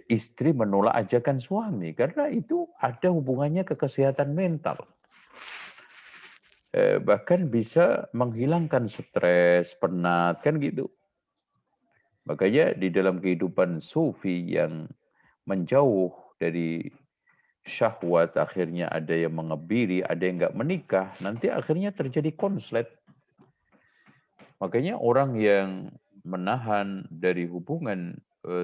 istri menolak ajakan suami karena itu ada hubungannya ke kesehatan mental. bahkan bisa menghilangkan stres, penat, kan gitu. Makanya di dalam kehidupan sufi yang menjauh dari syahwat, akhirnya ada yang mengebiri, ada yang nggak menikah, nanti akhirnya terjadi konslet. Makanya orang yang menahan dari hubungan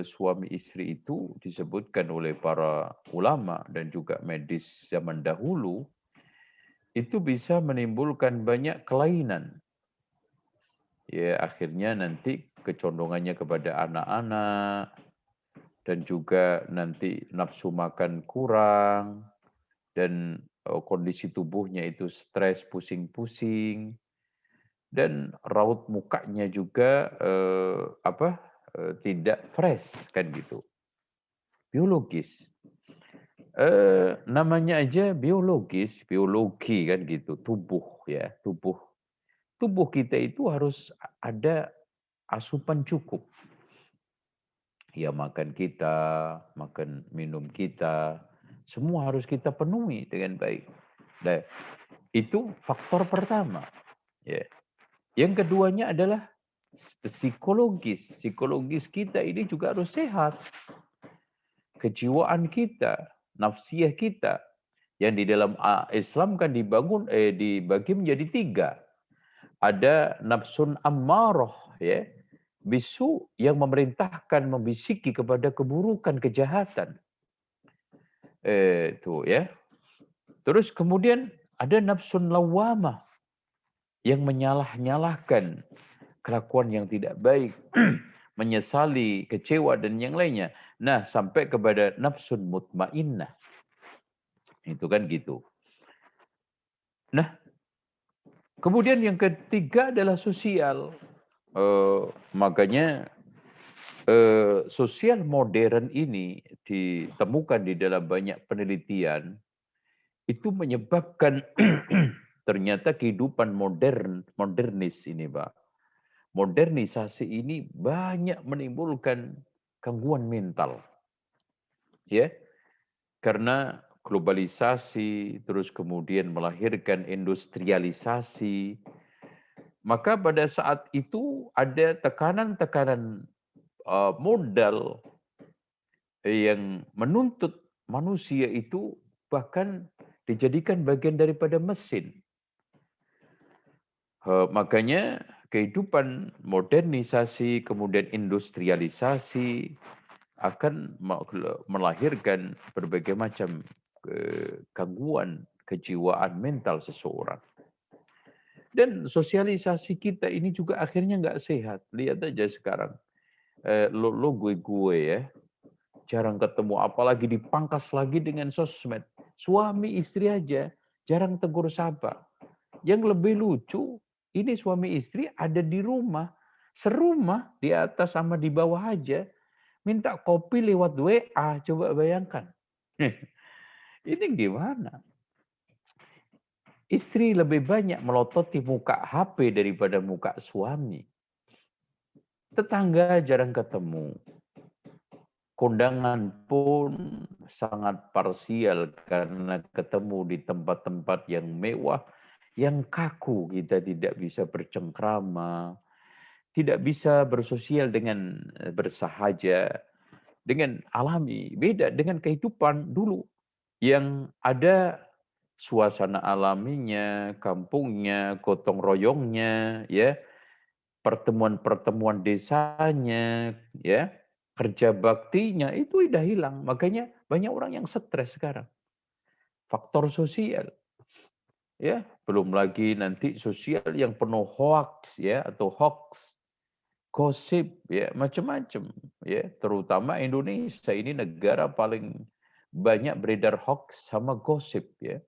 suami istri itu disebutkan oleh para ulama dan juga medis zaman dahulu, itu bisa menimbulkan banyak kelainan. Ya, akhirnya nanti kecondongannya kepada anak-anak, dan juga nanti nafsu makan kurang, dan kondisi tubuhnya itu stres, pusing-pusing, dan raut mukanya juga tidak fresh, kan gitu. Biologis. Namanya aja biologis, biologi kan gitu, tubuh ya, tubuh. Tubuh kita itu harus ada asupan cukup. Ya makan kita, makan minum kita, semua harus kita penuhi dengan baik. Nah, itu faktor pertama. Ya. Yang keduanya adalah psikologis. Psikologis kita ini juga harus sehat. Kejiwaan kita, nafsiyah kita, yang di dalam Islam kan dibagi menjadi 3. Ada nafsun ammarah, ya, bisu yang memerintahkan, membisiki kepada keburukan, kejahatan. Itu ya. Terus kemudian ada nafsun lawamah yang menyalah-nyalahkan kelakuan yang tidak baik, menyesali, kecewa dan yang lainnya. Nah, sampai kepada nafsun mutmainnah. Itu kan gitu. Nah, kemudian yang ketiga adalah sosial. Makanya sosial modern ini ditemukan di dalam banyak penelitian, itu menyebabkan ternyata kehidupan modernis ini, Pak. Modernisasi ini banyak menimbulkan gangguan mental. Ya. Karena globalisasi, terus kemudian melahirkan industrialisasi, maka pada saat itu ada tekanan-tekanan modal yang menuntut manusia itu bahkan dijadikan bagian daripada mesin. Makanya kehidupan modernisasi, kemudian industrialisasi akan melahirkan berbagai macam gangguan kejiwaan mental seseorang. Dan sosialisasi kita ini juga akhirnya nggak sehat. Lihat aja sekarang. Lo gue ya. Jarang ketemu, apalagi dipangkas lagi dengan sosmed. Suami istri aja jarang tegur sapa. Yang lebih lucu, ini suami istri ada di rumah. Serumah, di atas sama di bawah aja. Minta kopi lewat WA, coba bayangkan. Ini gimana? Istri lebih banyak melototi muka HP daripada muka suami. Tetangga jarang ketemu. Kondangan pun sangat parsial karena ketemu di tempat-tempat yang mewah, yang kaku. Kita tidak bisa bercengkrama, tidak bisa bersosial dengan bersahaja, dengan alami. Beda dengan kehidupan dulu yang ada suasana alaminya, kampungnya, gotong royongnya, ya, pertemuan-pertemuan desanya, ya, kerja baktinya itu udah hilang. Makanya banyak orang yang stres sekarang. Faktor sosial, ya, belum lagi nanti sosial yang penuh hoax, ya, atau hoax, gosip, ya, macam-macam, ya. Terutama Indonesia ini negara paling banyak beredar hoax sama gosip, ya.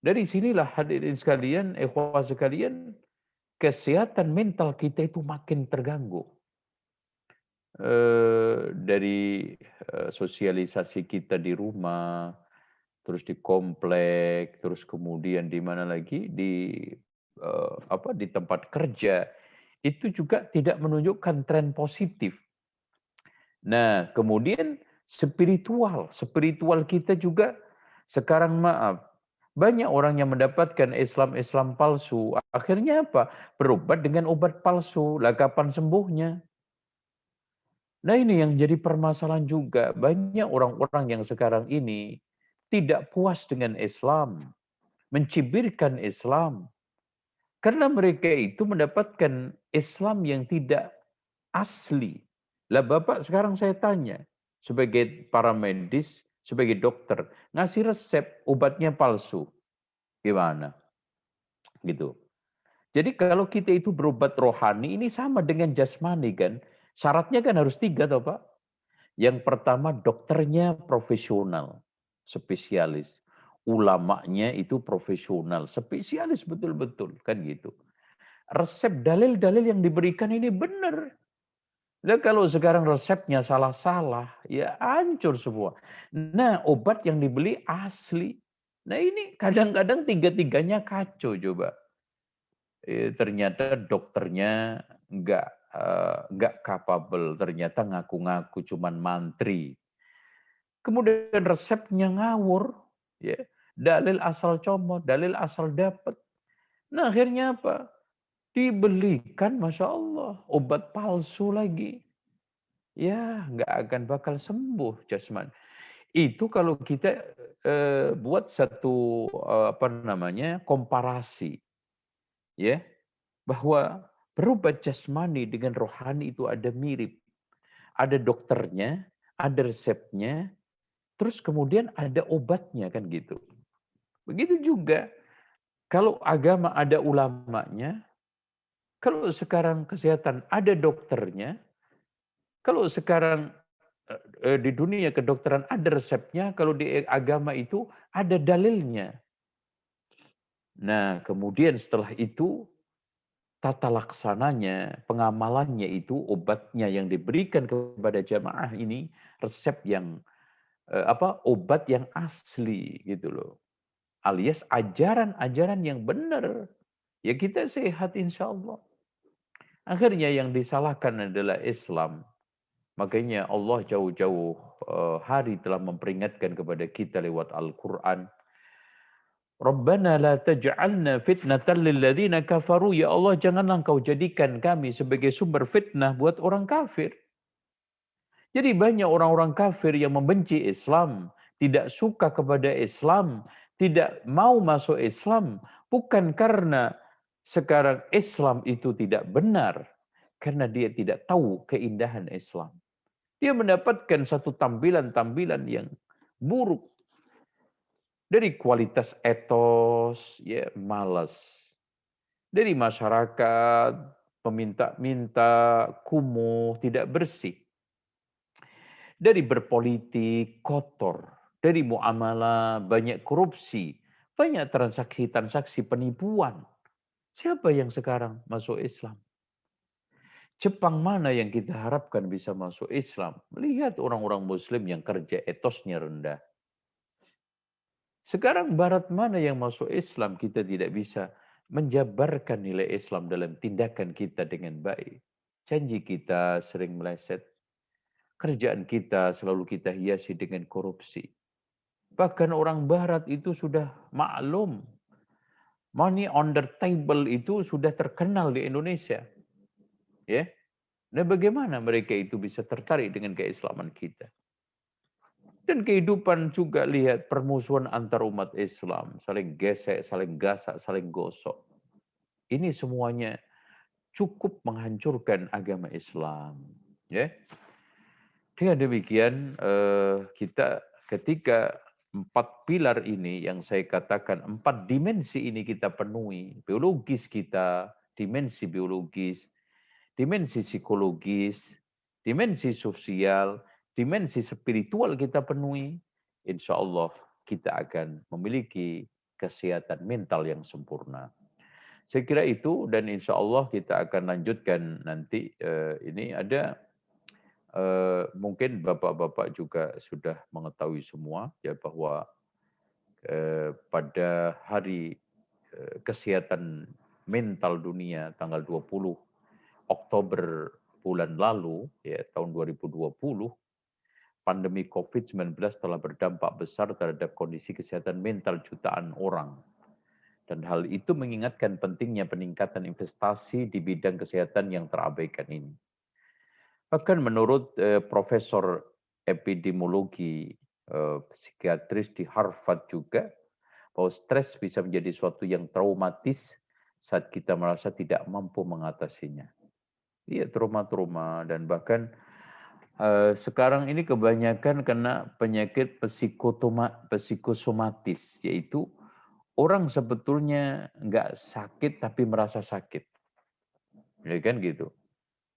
Dari sinilah hadirin sekalian, ikhwah sekalian, kesehatan mental kita itu makin terganggu. Dari sosialisasi kita di rumah, terus di komplek, terus kemudian di mana lagi di tempat kerja, itu juga tidak menunjukkan tren positif. Nah, kemudian spiritual kita juga sekarang maaf, Banyak orang yang mendapatkan Islam palsu. Akhirnya apa? Berobat dengan obat palsu. Lah kapan sembuhnya? Nah ini yang jadi permasalahan juga. Banyak orang-orang yang sekarang ini tidak puas dengan Islam. Mencibirkan Islam. Karena mereka itu mendapatkan Islam yang tidak asli. Lah Bapak sekarang saya tanya, sebagai para medis, sebagai dokter, ngasih resep obatnya palsu. Gimana? Gitu. Jadi kalau kita itu berobat rohani, ini sama dengan jasmani kan. Syaratnya kan harus 3 toh Pak. Yang pertama dokternya profesional, spesialis. Ulamanya itu profesional, spesialis betul-betul kan gitu. Resep dalil-dalil yang diberikan ini benar. Nah kalau sekarang resepnya salah-salah, ya hancur semua. Nah obat yang dibeli asli. Nah ini kadang-kadang tiga-tiganya kacau coba. Ternyata dokternya nggak capable, ternyata ngaku-ngaku cuman mantri. Kemudian resepnya ngawur, ya. Dalil asal comot, dalil asal dapat. Nah akhirnya apa? Dibelikan, Masya Allah, obat palsu lagi. Ya, nggak akan bakal sembuh jasmani. Itu kalau kita buat satu apa namanya komparasi, ya, bahwa berobat jasmani dengan rohani itu ada mirip, ada dokternya, ada resepnya, terus kemudian ada obatnya kan gitu. Begitu juga kalau agama ada ulamanya, kalau sekarang kesehatan ada dokternya, kalau sekarang di dunia kedokteran ada resepnya, kalau di agama itu ada dalilnya. Nah, kemudian setelah itu tata laksananya, pengamalannya itu obatnya yang diberikan kepada jamaah ini resep yang obat yang asli gitu loh. Alias ajaran-ajaran yang benar. Ya kita sehat insya Allah. Akhirnya yang disalahkan adalah Islam. Makanya Allah jauh-jauh hari telah memperingatkan kepada kita lewat Al-Quran. Rabbana la taj'alna fitnatan lilladzina kafaru. Ya Allah, janganlah engkau jadikan kami sebagai sumber fitnah buat orang kafir. Jadi banyak orang-orang kafir yang membenci Islam, tidak suka kepada Islam, tidak mau masuk Islam, bukan karena sekarang Islam itu tidak benar, karena dia tidak tahu keindahan Islam. Dia mendapatkan satu tampilan-tampilan yang buruk. Dari kualitas etos, ya malas. Dari masyarakat, peminta-minta, kumuh, tidak bersih. Dari berpolitik, kotor. Dari muamalah, banyak korupsi. Banyak transaksi-transaksi penipuan. Siapa yang sekarang masuk Islam? Jepang mana yang kita harapkan bisa masuk Islam? Melihat orang-orang Muslim yang kerja etosnya rendah. Sekarang Barat mana yang masuk Islam, kita tidak bisa menjabarkan nilai Islam dalam tindakan kita dengan baik. Janji kita sering meleset. Kerjaan kita selalu kita hiasi dengan korupsi. Bahkan orang Barat itu sudah maklum. Money on the table itu sudah terkenal di Indonesia. Ya. Nah bagaimana mereka itu bisa tertarik dengan keislaman kita? Dan kehidupan juga lihat permusuhan antar umat Islam. Saling gesek, saling gasak, saling gosok. Ini semuanya cukup menghancurkan agama Islam. Ya. Dengan demikian kita ketika 4 pilar ini yang saya katakan 4 dimensi ini kita penuhi. Biologis kita, dimensi biologis, dimensi psikologis, dimensi sosial, dimensi spiritual kita penuhi, insya Allah kita akan memiliki kesehatan mental yang sempurna. Saya kira itu dan insya Allah kita akan lanjutkan nanti ini ada mungkin bapak-bapak juga sudah mengetahui semua ya bahwa pada hari kesehatan mental dunia tanggal 20 Oktober bulan lalu ya tahun 2020 pandemi COVID-19 telah berdampak besar terhadap kondisi kesehatan mental jutaan orang. Dan hal itu mengingatkan pentingnya peningkatan investasi di bidang kesehatan yang terabaikan ini. Bahkan menurut Profesor Epidemiologi Psikiatris di Harvard juga, bahwa stres bisa menjadi suatu yang traumatis saat kita merasa tidak mampu mengatasinya. Iya, trauma-trauma, dan bahkan sekarang ini kebanyakan kena penyakit psikosomatis, yaitu orang sebetulnya nggak sakit tapi merasa sakit. Ya kan gitu.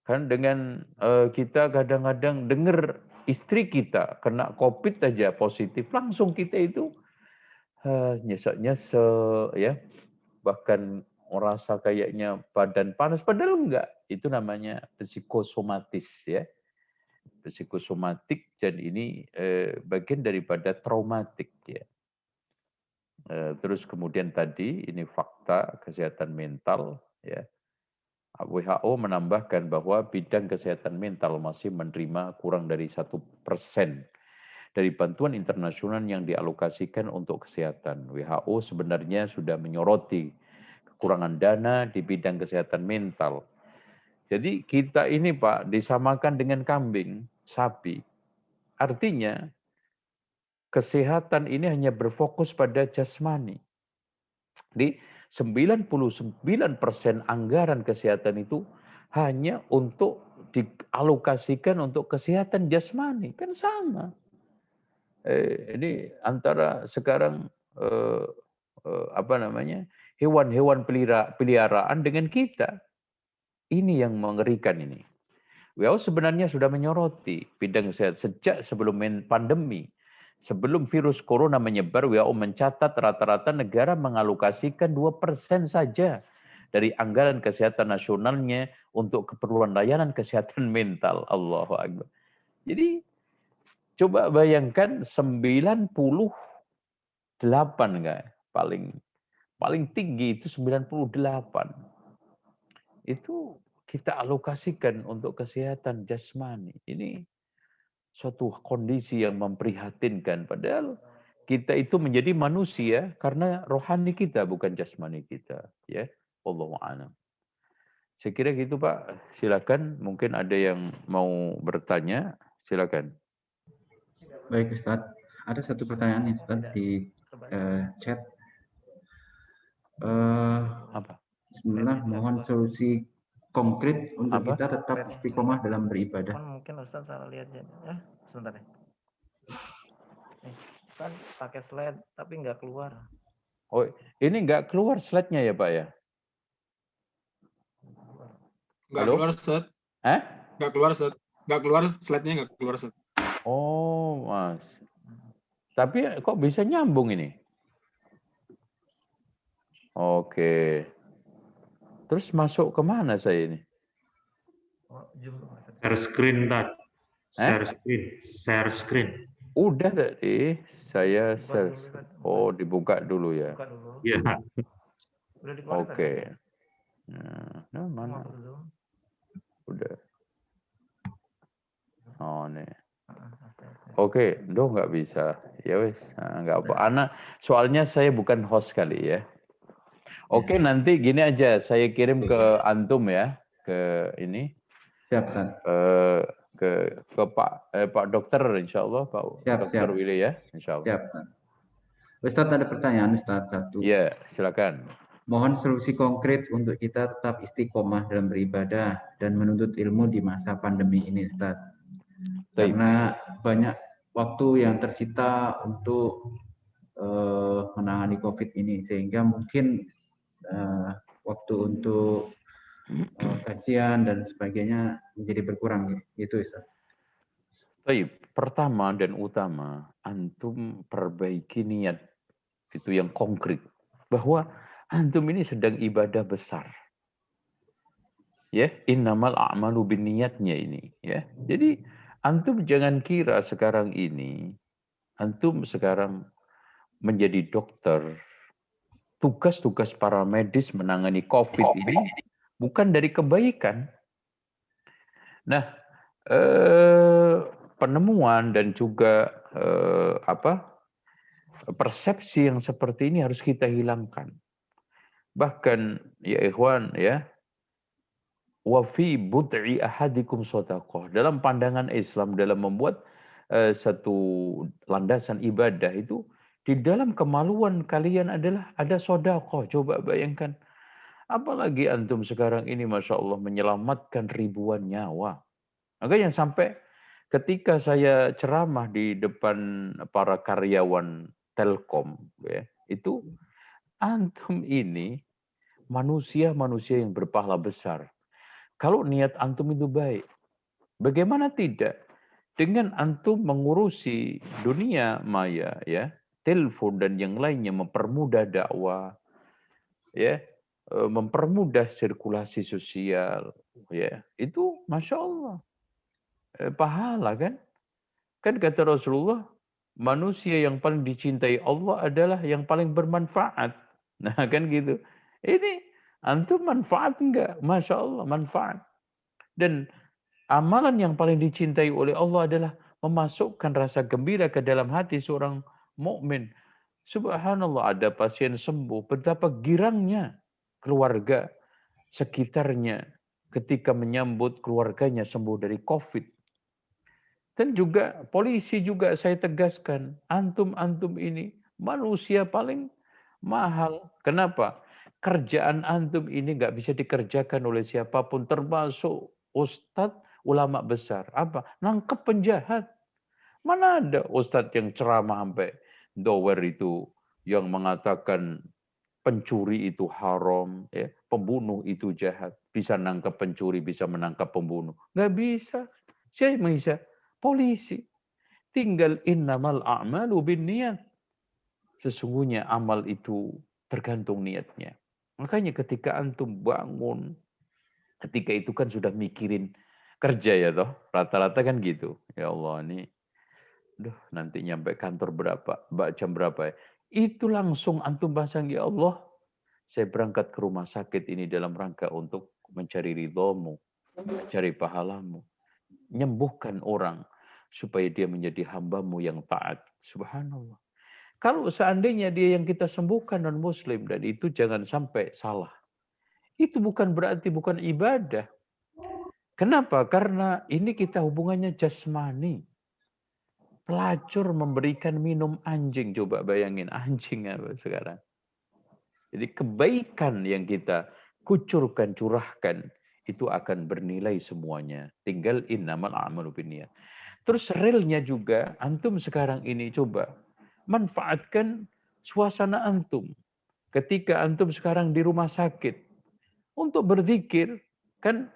Kan dengan kita kadang-kadang dengar istri kita kena COVID aja positif, langsung kita itu nyesek-nyesek ya. Bahkan merasa kayaknya badan panas, padahal enggak. Itu namanya psikosomatis ya. Psikosomatik, dan ini bagian daripada traumatik ya. Terus kemudian tadi ini fakta kesehatan mental ya. WHO menambahkan bahwa bidang kesehatan mental masih menerima kurang dari 1% dari bantuan internasional yang dialokasikan untuk kesehatan. WHO sebenarnya sudah menyoroti kekurangan dana di bidang kesehatan mental. Jadi kita ini Pak disamakan dengan kambing, sapi. Artinya kesehatan ini hanya berfokus pada jasmani. Di 99% anggaran kesehatan itu hanya untuk dialokasikan untuk kesehatan jasmani. Kan sama. Ini antara sekarang hewan-hewan peliharaan dengan kita. Ini yang mengerikan ini. WHO sebenarnya sudah menyoroti bidang kesehatan sejak sebelum pandemi. Sebelum virus corona menyebar, WHO mencatat rata-rata negara mengalokasikan 2% saja dari anggaran kesehatan nasionalnya untuk keperluan layanan kesehatan mental. Allahu Akbar. Jadi coba bayangkan 98 enggak? Paling tinggi itu 98. Itu kita alokasikan untuk kesehatan jasmani. Ini suatu kondisi yang memprihatinkan. Padahal kita itu menjadi manusia karena rohani kita, bukan jasmani kita. Ya, Wallahu a'lam. Saya kira gitu Pak. Silakan. Mungkin ada yang mau bertanya. Silakan. Baik Ustadz, ada satu pertanyaan Ustadz di chat. Apa? Bismillah, mohon solusi konkret untuk kita tetap istiqomah dalam beribadah. Mungkin Ustaz salah lihat ya. Sebentar ya. Kan pakai slide tapi nggak keluar. Oh, ini nggak keluar slide-nya ya Pak ya? Nggak keluar Ustaz. Nggak keluar Ustaz. Nggak keluar slide-nya, nggak keluar Ustaz. Oh, Mas. Tapi kok bisa nyambung ini? Oke. Terus masuk kemana saya ini? Share screen tadi. Share screen. Udah tadi saya share. Oh, dibuka dulu ya. Iya. Oke. Nah, mana? Udah. Oh, nih. Oke, nggak bisa. Ya wes, nggak apa. Anak, soalnya saya bukan host kali ya. Oke, nanti gini aja, saya kirim ke antum ya, ke ini. Siap, Ustaz. Ke Pak Dokter, insya Allah, Pak Dokter Willy ya, insya Allah. Siap, Ustaz. Ada pertanyaan Ustaz satu. Iya, silakan. Mohon solusi konkret untuk kita tetap istiqomah dalam beribadah dan menuntut ilmu di masa pandemi ini, Ustaz. Karena banyak waktu yang tersita untuk menangani COVID ini, sehingga mungkin waktu untuk kajian dan sebagainya menjadi berkurang, gitu Ustaz. Baik, pertama dan utama, antum perbaiki niat itu yang konkret, bahwa antum ini sedang ibadah besar. Ya, innamal a'malu binniyatnya ini, ya. Jadi antum jangan kira sekarang ini antum sekarang menjadi dokter, tugas-tugas para medis menangani COVID ini bukan dari kebaikan. Nah, penemuan dan juga persepsi yang seperti ini harus kita hilangkan. Bahkan ya ikhwan ya, wa fi bud'i ahadikum shadaqah. Dalam pandangan Islam dalam membuat satu landasan ibadah itu, di dalam kemaluan kalian adalah ada sedekah. Coba bayangkan. Apalagi antum sekarang ini Masya Allah menyelamatkan ribuan nyawa. Makanya sampai ketika saya ceramah di depan para karyawan Telkom, ya, itu antum ini manusia-manusia yang berpahala besar. Kalau niat antum itu baik, bagaimana tidak? Dengan antum mengurusi dunia maya, ya, telepon dan yang lainnya, mempermudah dakwah, ya, mempermudah sirkulasi sosial, ya, itu Masya Allah pahala kan? Kan kata Rasulullah, manusia yang paling dicintai Allah adalah yang paling bermanfaat. Nah kan gitu. Ini antum manfaat enggak? Masya Allah manfaat. Dan amalan yang paling dicintai oleh Allah adalah memasukkan rasa gembira ke dalam hati seorang mukmin. Subhanallah, ada pasien sembuh, betapa girangnya keluarga sekitarnya ketika menyambut keluarganya sembuh dari COVID. Dan juga polisi juga saya tegaskan, antum-antum ini manusia paling mahal. Kenapa? Kerjaan antum ini nggak bisa dikerjakan oleh siapapun, termasuk ustadz, ulama besar. Apa? Nangkep penjahat. Mana ada ustadz yang ceramah sampai dower itu, yang mengatakan pencuri itu haram, ya, pembunuh itu jahat. Bisa nangkep pencuri, bisa menangkap pembunuh. Nggak bisa. Siapa yang bisa? Polisi. Tinggal innamal a'malu binniyat. Sesungguhnya amal itu tergantung niatnya. Makanya ketika antum bangun, ketika itu kan sudah mikirin kerja ya toh. Rata-rata kan gitu. Ya Allah ini, nanti nyampe kantor berapa, jam berapa ya. Itu langsung antum pasang, ya Allah, saya berangkat ke rumah sakit ini dalam rangka untuk mencari ridhomu, mencari pahalamu. Nyembuhkan orang supaya dia menjadi hambamu yang taat. Subhanallah. Kalau seandainya dia yang kita sembuhkan non-muslim, dan itu jangan sampai salah. Itu bukan berarti bukan ibadah. Kenapa? Karena ini kita hubungannya jasmani. Pelacur memberikan minum anjing. Coba bayangin anjing apa sekarang. Jadi kebaikan yang kita kucurkan, curahkan, itu akan bernilai semuanya. Tinggal innamal a'malu binniyat. Terus realnya juga, antum sekarang ini coba manfaatkan suasana antum. Ketika antum sekarang di rumah sakit, untuk berzikir, kan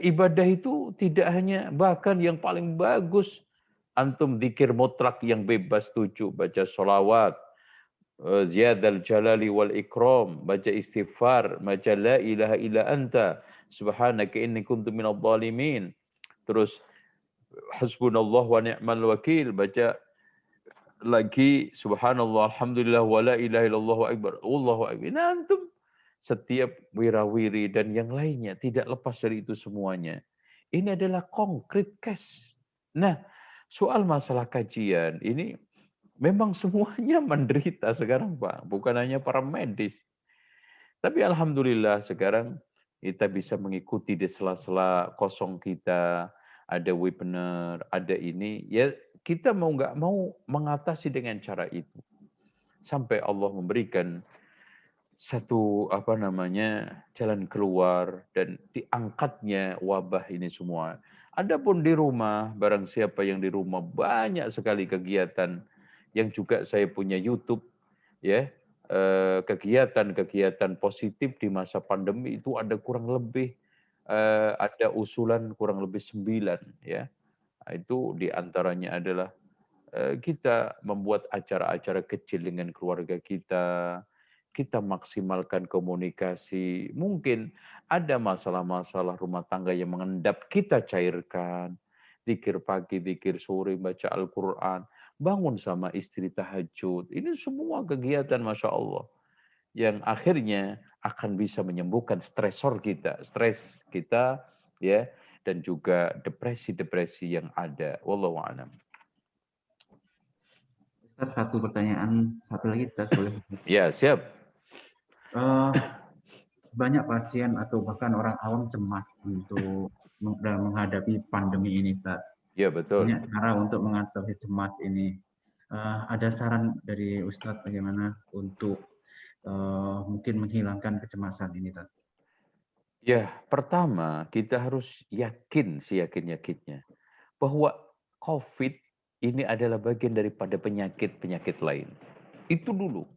ibadah itu tidak hanya, bahkan yang paling bagus, antum zikir mutlak yang bebas, tujuh, baca sholawat, ziyadal jalali wal ikram, baca istighfar, baca la ilaha illa anta, subhanaka inni kuntu minadh dhalimin. Terus hasbunallah wa ni'mal wakil, baca lagi subhanallah alhamdulillah wa la ilaha illallah wa akbar, Allahu akbar. Nah, antum setiap wirawiri dan yang lainnya tidak lepas dari itu semuanya. Ini adalah konkret cash. Nah, soal masalah kajian ini memang semuanya menderita sekarang, Pak. Bukan hanya para medis. Tapi alhamdulillah sekarang kita bisa mengikuti di sela-sela kosong kita, ada webinar, ada ini, ya kita mau nggak mau mengatasi dengan cara itu. Sampai Allah memberikan satu jalan keluar dan diangkatnya wabah ini semua. Adapun di rumah, barang siapa yang di rumah, banyak sekali kegiatan yang juga saya punya YouTube, ya, kegiatan-kegiatan positif di masa pandemi itu ada kurang lebih ada usulan kurang lebih 9, ya. Itu diantaranya adalah kita membuat acara-acara kecil dengan keluarga kita, kita maksimalkan komunikasi. Mungkin ada masalah-masalah rumah tangga yang mengendap, kita cairkan. Zikir pagi, zikir sore, baca Al-Quran, bangun sama istri tahajud. Ini semua kegiatan Masya Allah yang akhirnya akan bisa menyembuhkan stresor kita, stres kita, ya. dan juga depresi-depresi yang ada. Wallahu a'lam. Ustaz, satu pertanyaan, satu lagi Ustaz, boleh? Ya, siap. Banyak pasien atau bahkan orang awam cemas untuk dalam menghadapi pandemi ini, Ustaz. Ya, betul. Banyak cara untuk mengatasi cemas ini. Ada saran dari Ustadz bagaimana untuk mungkin menghilangkan kecemasan ini, Ustaz? Ya, pertama kita harus yakin seyakin-yakinnya bahwa COVID ini adalah bagian daripada penyakit-penyakit lain. Itu dulu.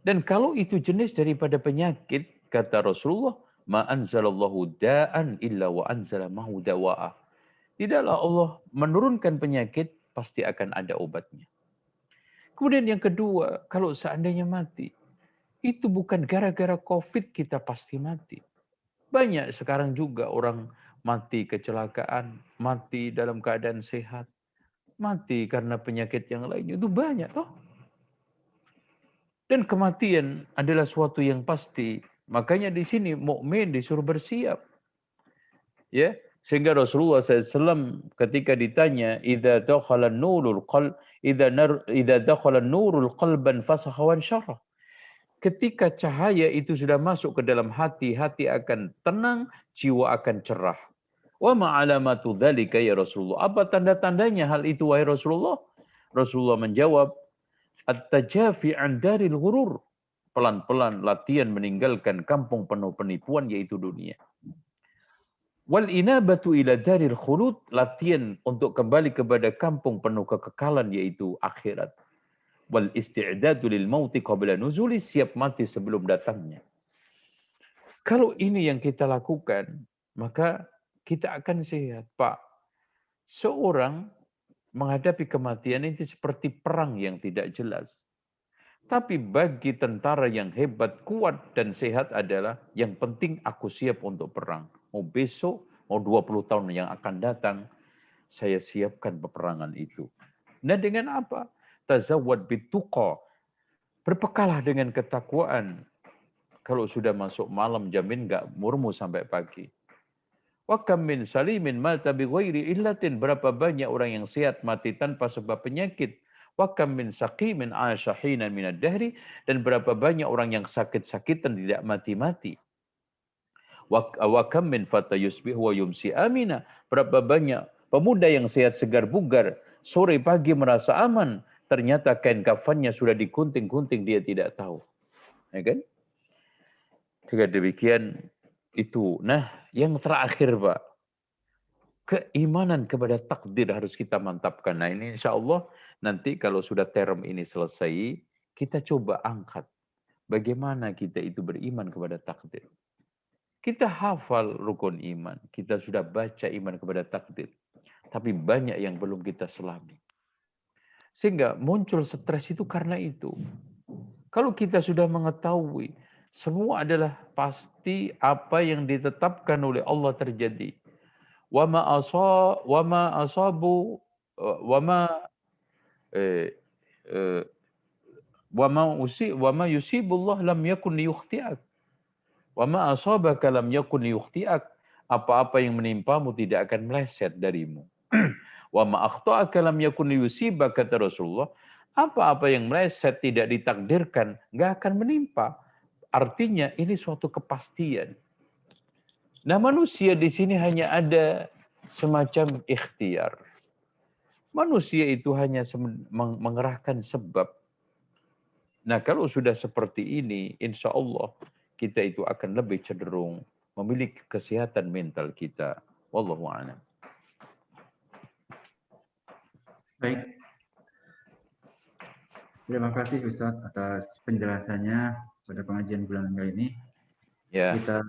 Dan kalau itu jenis daripada penyakit, kata Rasulullah, ma anzalallahu da'an illa wa anzala mahu dawa'ah. Tidaklah Allah menurunkan penyakit, pasti akan ada obatnya. Kemudian yang kedua, kalau seandainya mati, itu bukan gara-gara COVID kita pasti mati. Banyak sekarang juga orang mati kecelakaan, mati dalam keadaan sehat, mati karena penyakit yang lainnya. Itu banyak toh. Dan kematian adalah suatu yang pasti. Makanya di sini mukmin disuruh bersiap. Ya, sehingga Rasulullah SAW ketika ditanya, "Idza dakhala nurul qalb, idza dakhala nurul qalban fasakhawan syarah." Ketika cahaya itu sudah masuk ke dalam hati, hati akan tenang, jiwa akan cerah. Wa ma alamatu dzalika ya Rasulullah? Apa tanda-tandanya hal itu wahai Rasulullah? Rasulullah menjawab, at-tajafi an daril ghurur. Pelan-pelan latihan meninggalkan kampung penuh penipuan yaitu dunia. Wal inabatu ila daril khulud, latihan untuk kembali kepada kampung penuh kekekalan yaitu akhirat. Wal isti'dadu lil mauti qabla nuzuli, siap mati sebelum datangnya. Kalau ini yang kita lakukan, maka kita akan sehat, Pak. Seorang menghadapi kematian itu seperti perang yang tidak jelas. Tapi bagi tentara yang hebat, kuat, dan sehat adalah yang penting aku siap untuk perang. Mau besok, mau 20 tahun yang akan datang, saya siapkan peperangan itu. Nah dengan apa? Tazawwad bituqa. Berbekalah dengan ketakwaan. Kalau sudah masuk malam, jamin nggak murmu sampai pagi. Wa kam min salimin mata bi ghairi illatin. Berapa banyak orang yang sehat mati tanpa sebab penyakit. Wa kam min saqimin 'asha hinan min ad-dahri, dan berapa banyak orang yang sakit-sakitan tidak mati-mati. Wa kam min fata yusbih wa yumsi amina. Berapa banyak pemuda yang sehat segar bugar, sore pagi merasa aman, ternyata kain kafannya sudah digunting-gunting, dia tidak tahu. Ya kan? Dengan demikian itu. Nah, yang terakhir, Pak, keimanan kepada takdir harus kita mantapkan. Nah, ini insya Allah nanti kalau sudah term ini selesai, kita coba angkat. Bagaimana kita itu beriman kepada takdir. Kita hafal rukun iman. Kita sudah baca iman kepada takdir. Tapi banyak yang belum kita selami. Sehingga muncul stres itu karena itu. Kalau kita sudah mengetahui, semua adalah pasti apa yang ditetapkan oleh Allah terjadi. Wa ma asabu wa ma yusibullah lam yakun liyukhti'ak. Wa ma asabaka lam yakun liyukhti'ak. Apa-apa yang menimpamu tidak akan meleset darimu. Wa ma akhta'aka lam yakun liyusibak, kata Rasulullah. Apa-apa yang meleset tidak ditakdirkan enggak akan menimpa. Artinya ini suatu kepastian. Nah, manusia di sini hanya ada semacam ikhtiar. Manusia itu hanya mengerahkan sebab. Nah, kalau sudah seperti ini, insya Allah kita itu akan lebih cenderung memiliki kesehatan mental kita. Wallahu a'lam. Baik. Terima kasih Ustaz atas penjelasannya pada pengajian bulan kali ini. Ya. Kita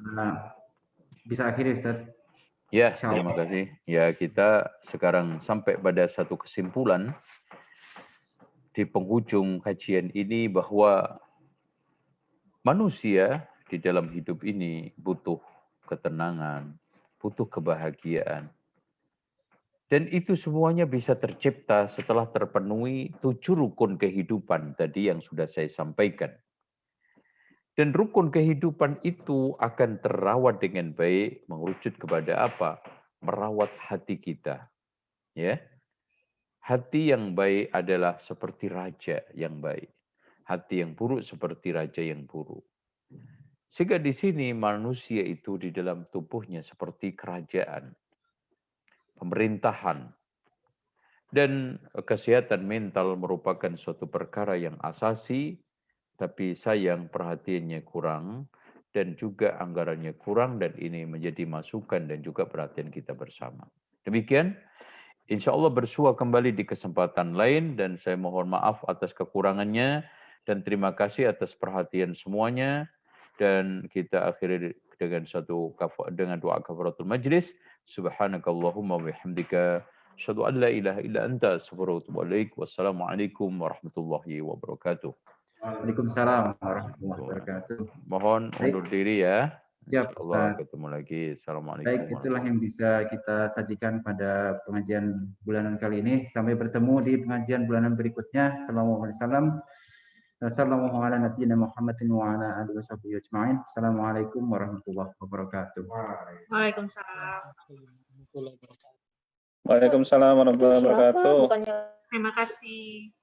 bisa akhiri Ustaz. Ya, terima kasih. Ya, kita sekarang sampai pada satu kesimpulan di penghujung kajian ini bahwa manusia di dalam hidup ini butuh ketenangan, butuh kebahagiaan. Dan itu semuanya bisa tercipta setelah terpenuhi 7 rukun kehidupan tadi yang sudah saya sampaikan. Dan rukun kehidupan itu akan terawat dengan baik, mengerucut kepada apa? merawat hati kita. Ya. Hati yang baik adalah seperti raja yang baik. Hati yang buruk seperti raja yang buruk. Sehingga di sini manusia itu di dalam tubuhnya seperti kerajaan, pemerintahan. Dan kesehatan mental merupakan suatu perkara yang asasi, tapi sayang perhatiannya kurang, dan juga anggarannya kurang, dan ini menjadi masukan dan juga perhatian kita bersama. Demikian, insya Allah bersua kembali di kesempatan lain, dan saya mohon maaf atas kekurangannya, dan terima kasih atas perhatian semuanya, dan kita akhiri dengan doa kafaratul majlis. Subhanakallahumma wa bihamdika asyhadu an la ilaha illa anta astaghfiruka wa atubu ilaik. Wassalamualaikum warahmatullahi wabarakatuh. Waalaikumsalam warahmatullahi wabarakatuh. Mohon undur diri ya. Siap, Insyaallah Ustaz. ketemu lagi. Assalamualaikum. Baik, itulah yang bisa kita sajikan pada pengajian bulanan kali ini. Sampai bertemu di pengajian bulanan berikutnya. Assalamualaikum warahmatullahi wabarakatuh. Waalaikumsalam. Waalaikumsalam warahmatullahi wabarakatuh. Terima kasih.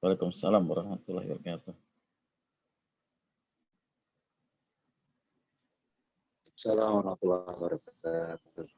Waalaikumsalam warahmatullahi wabarakatuh. Assalamualaikum warahmatullahi wabarakatuh.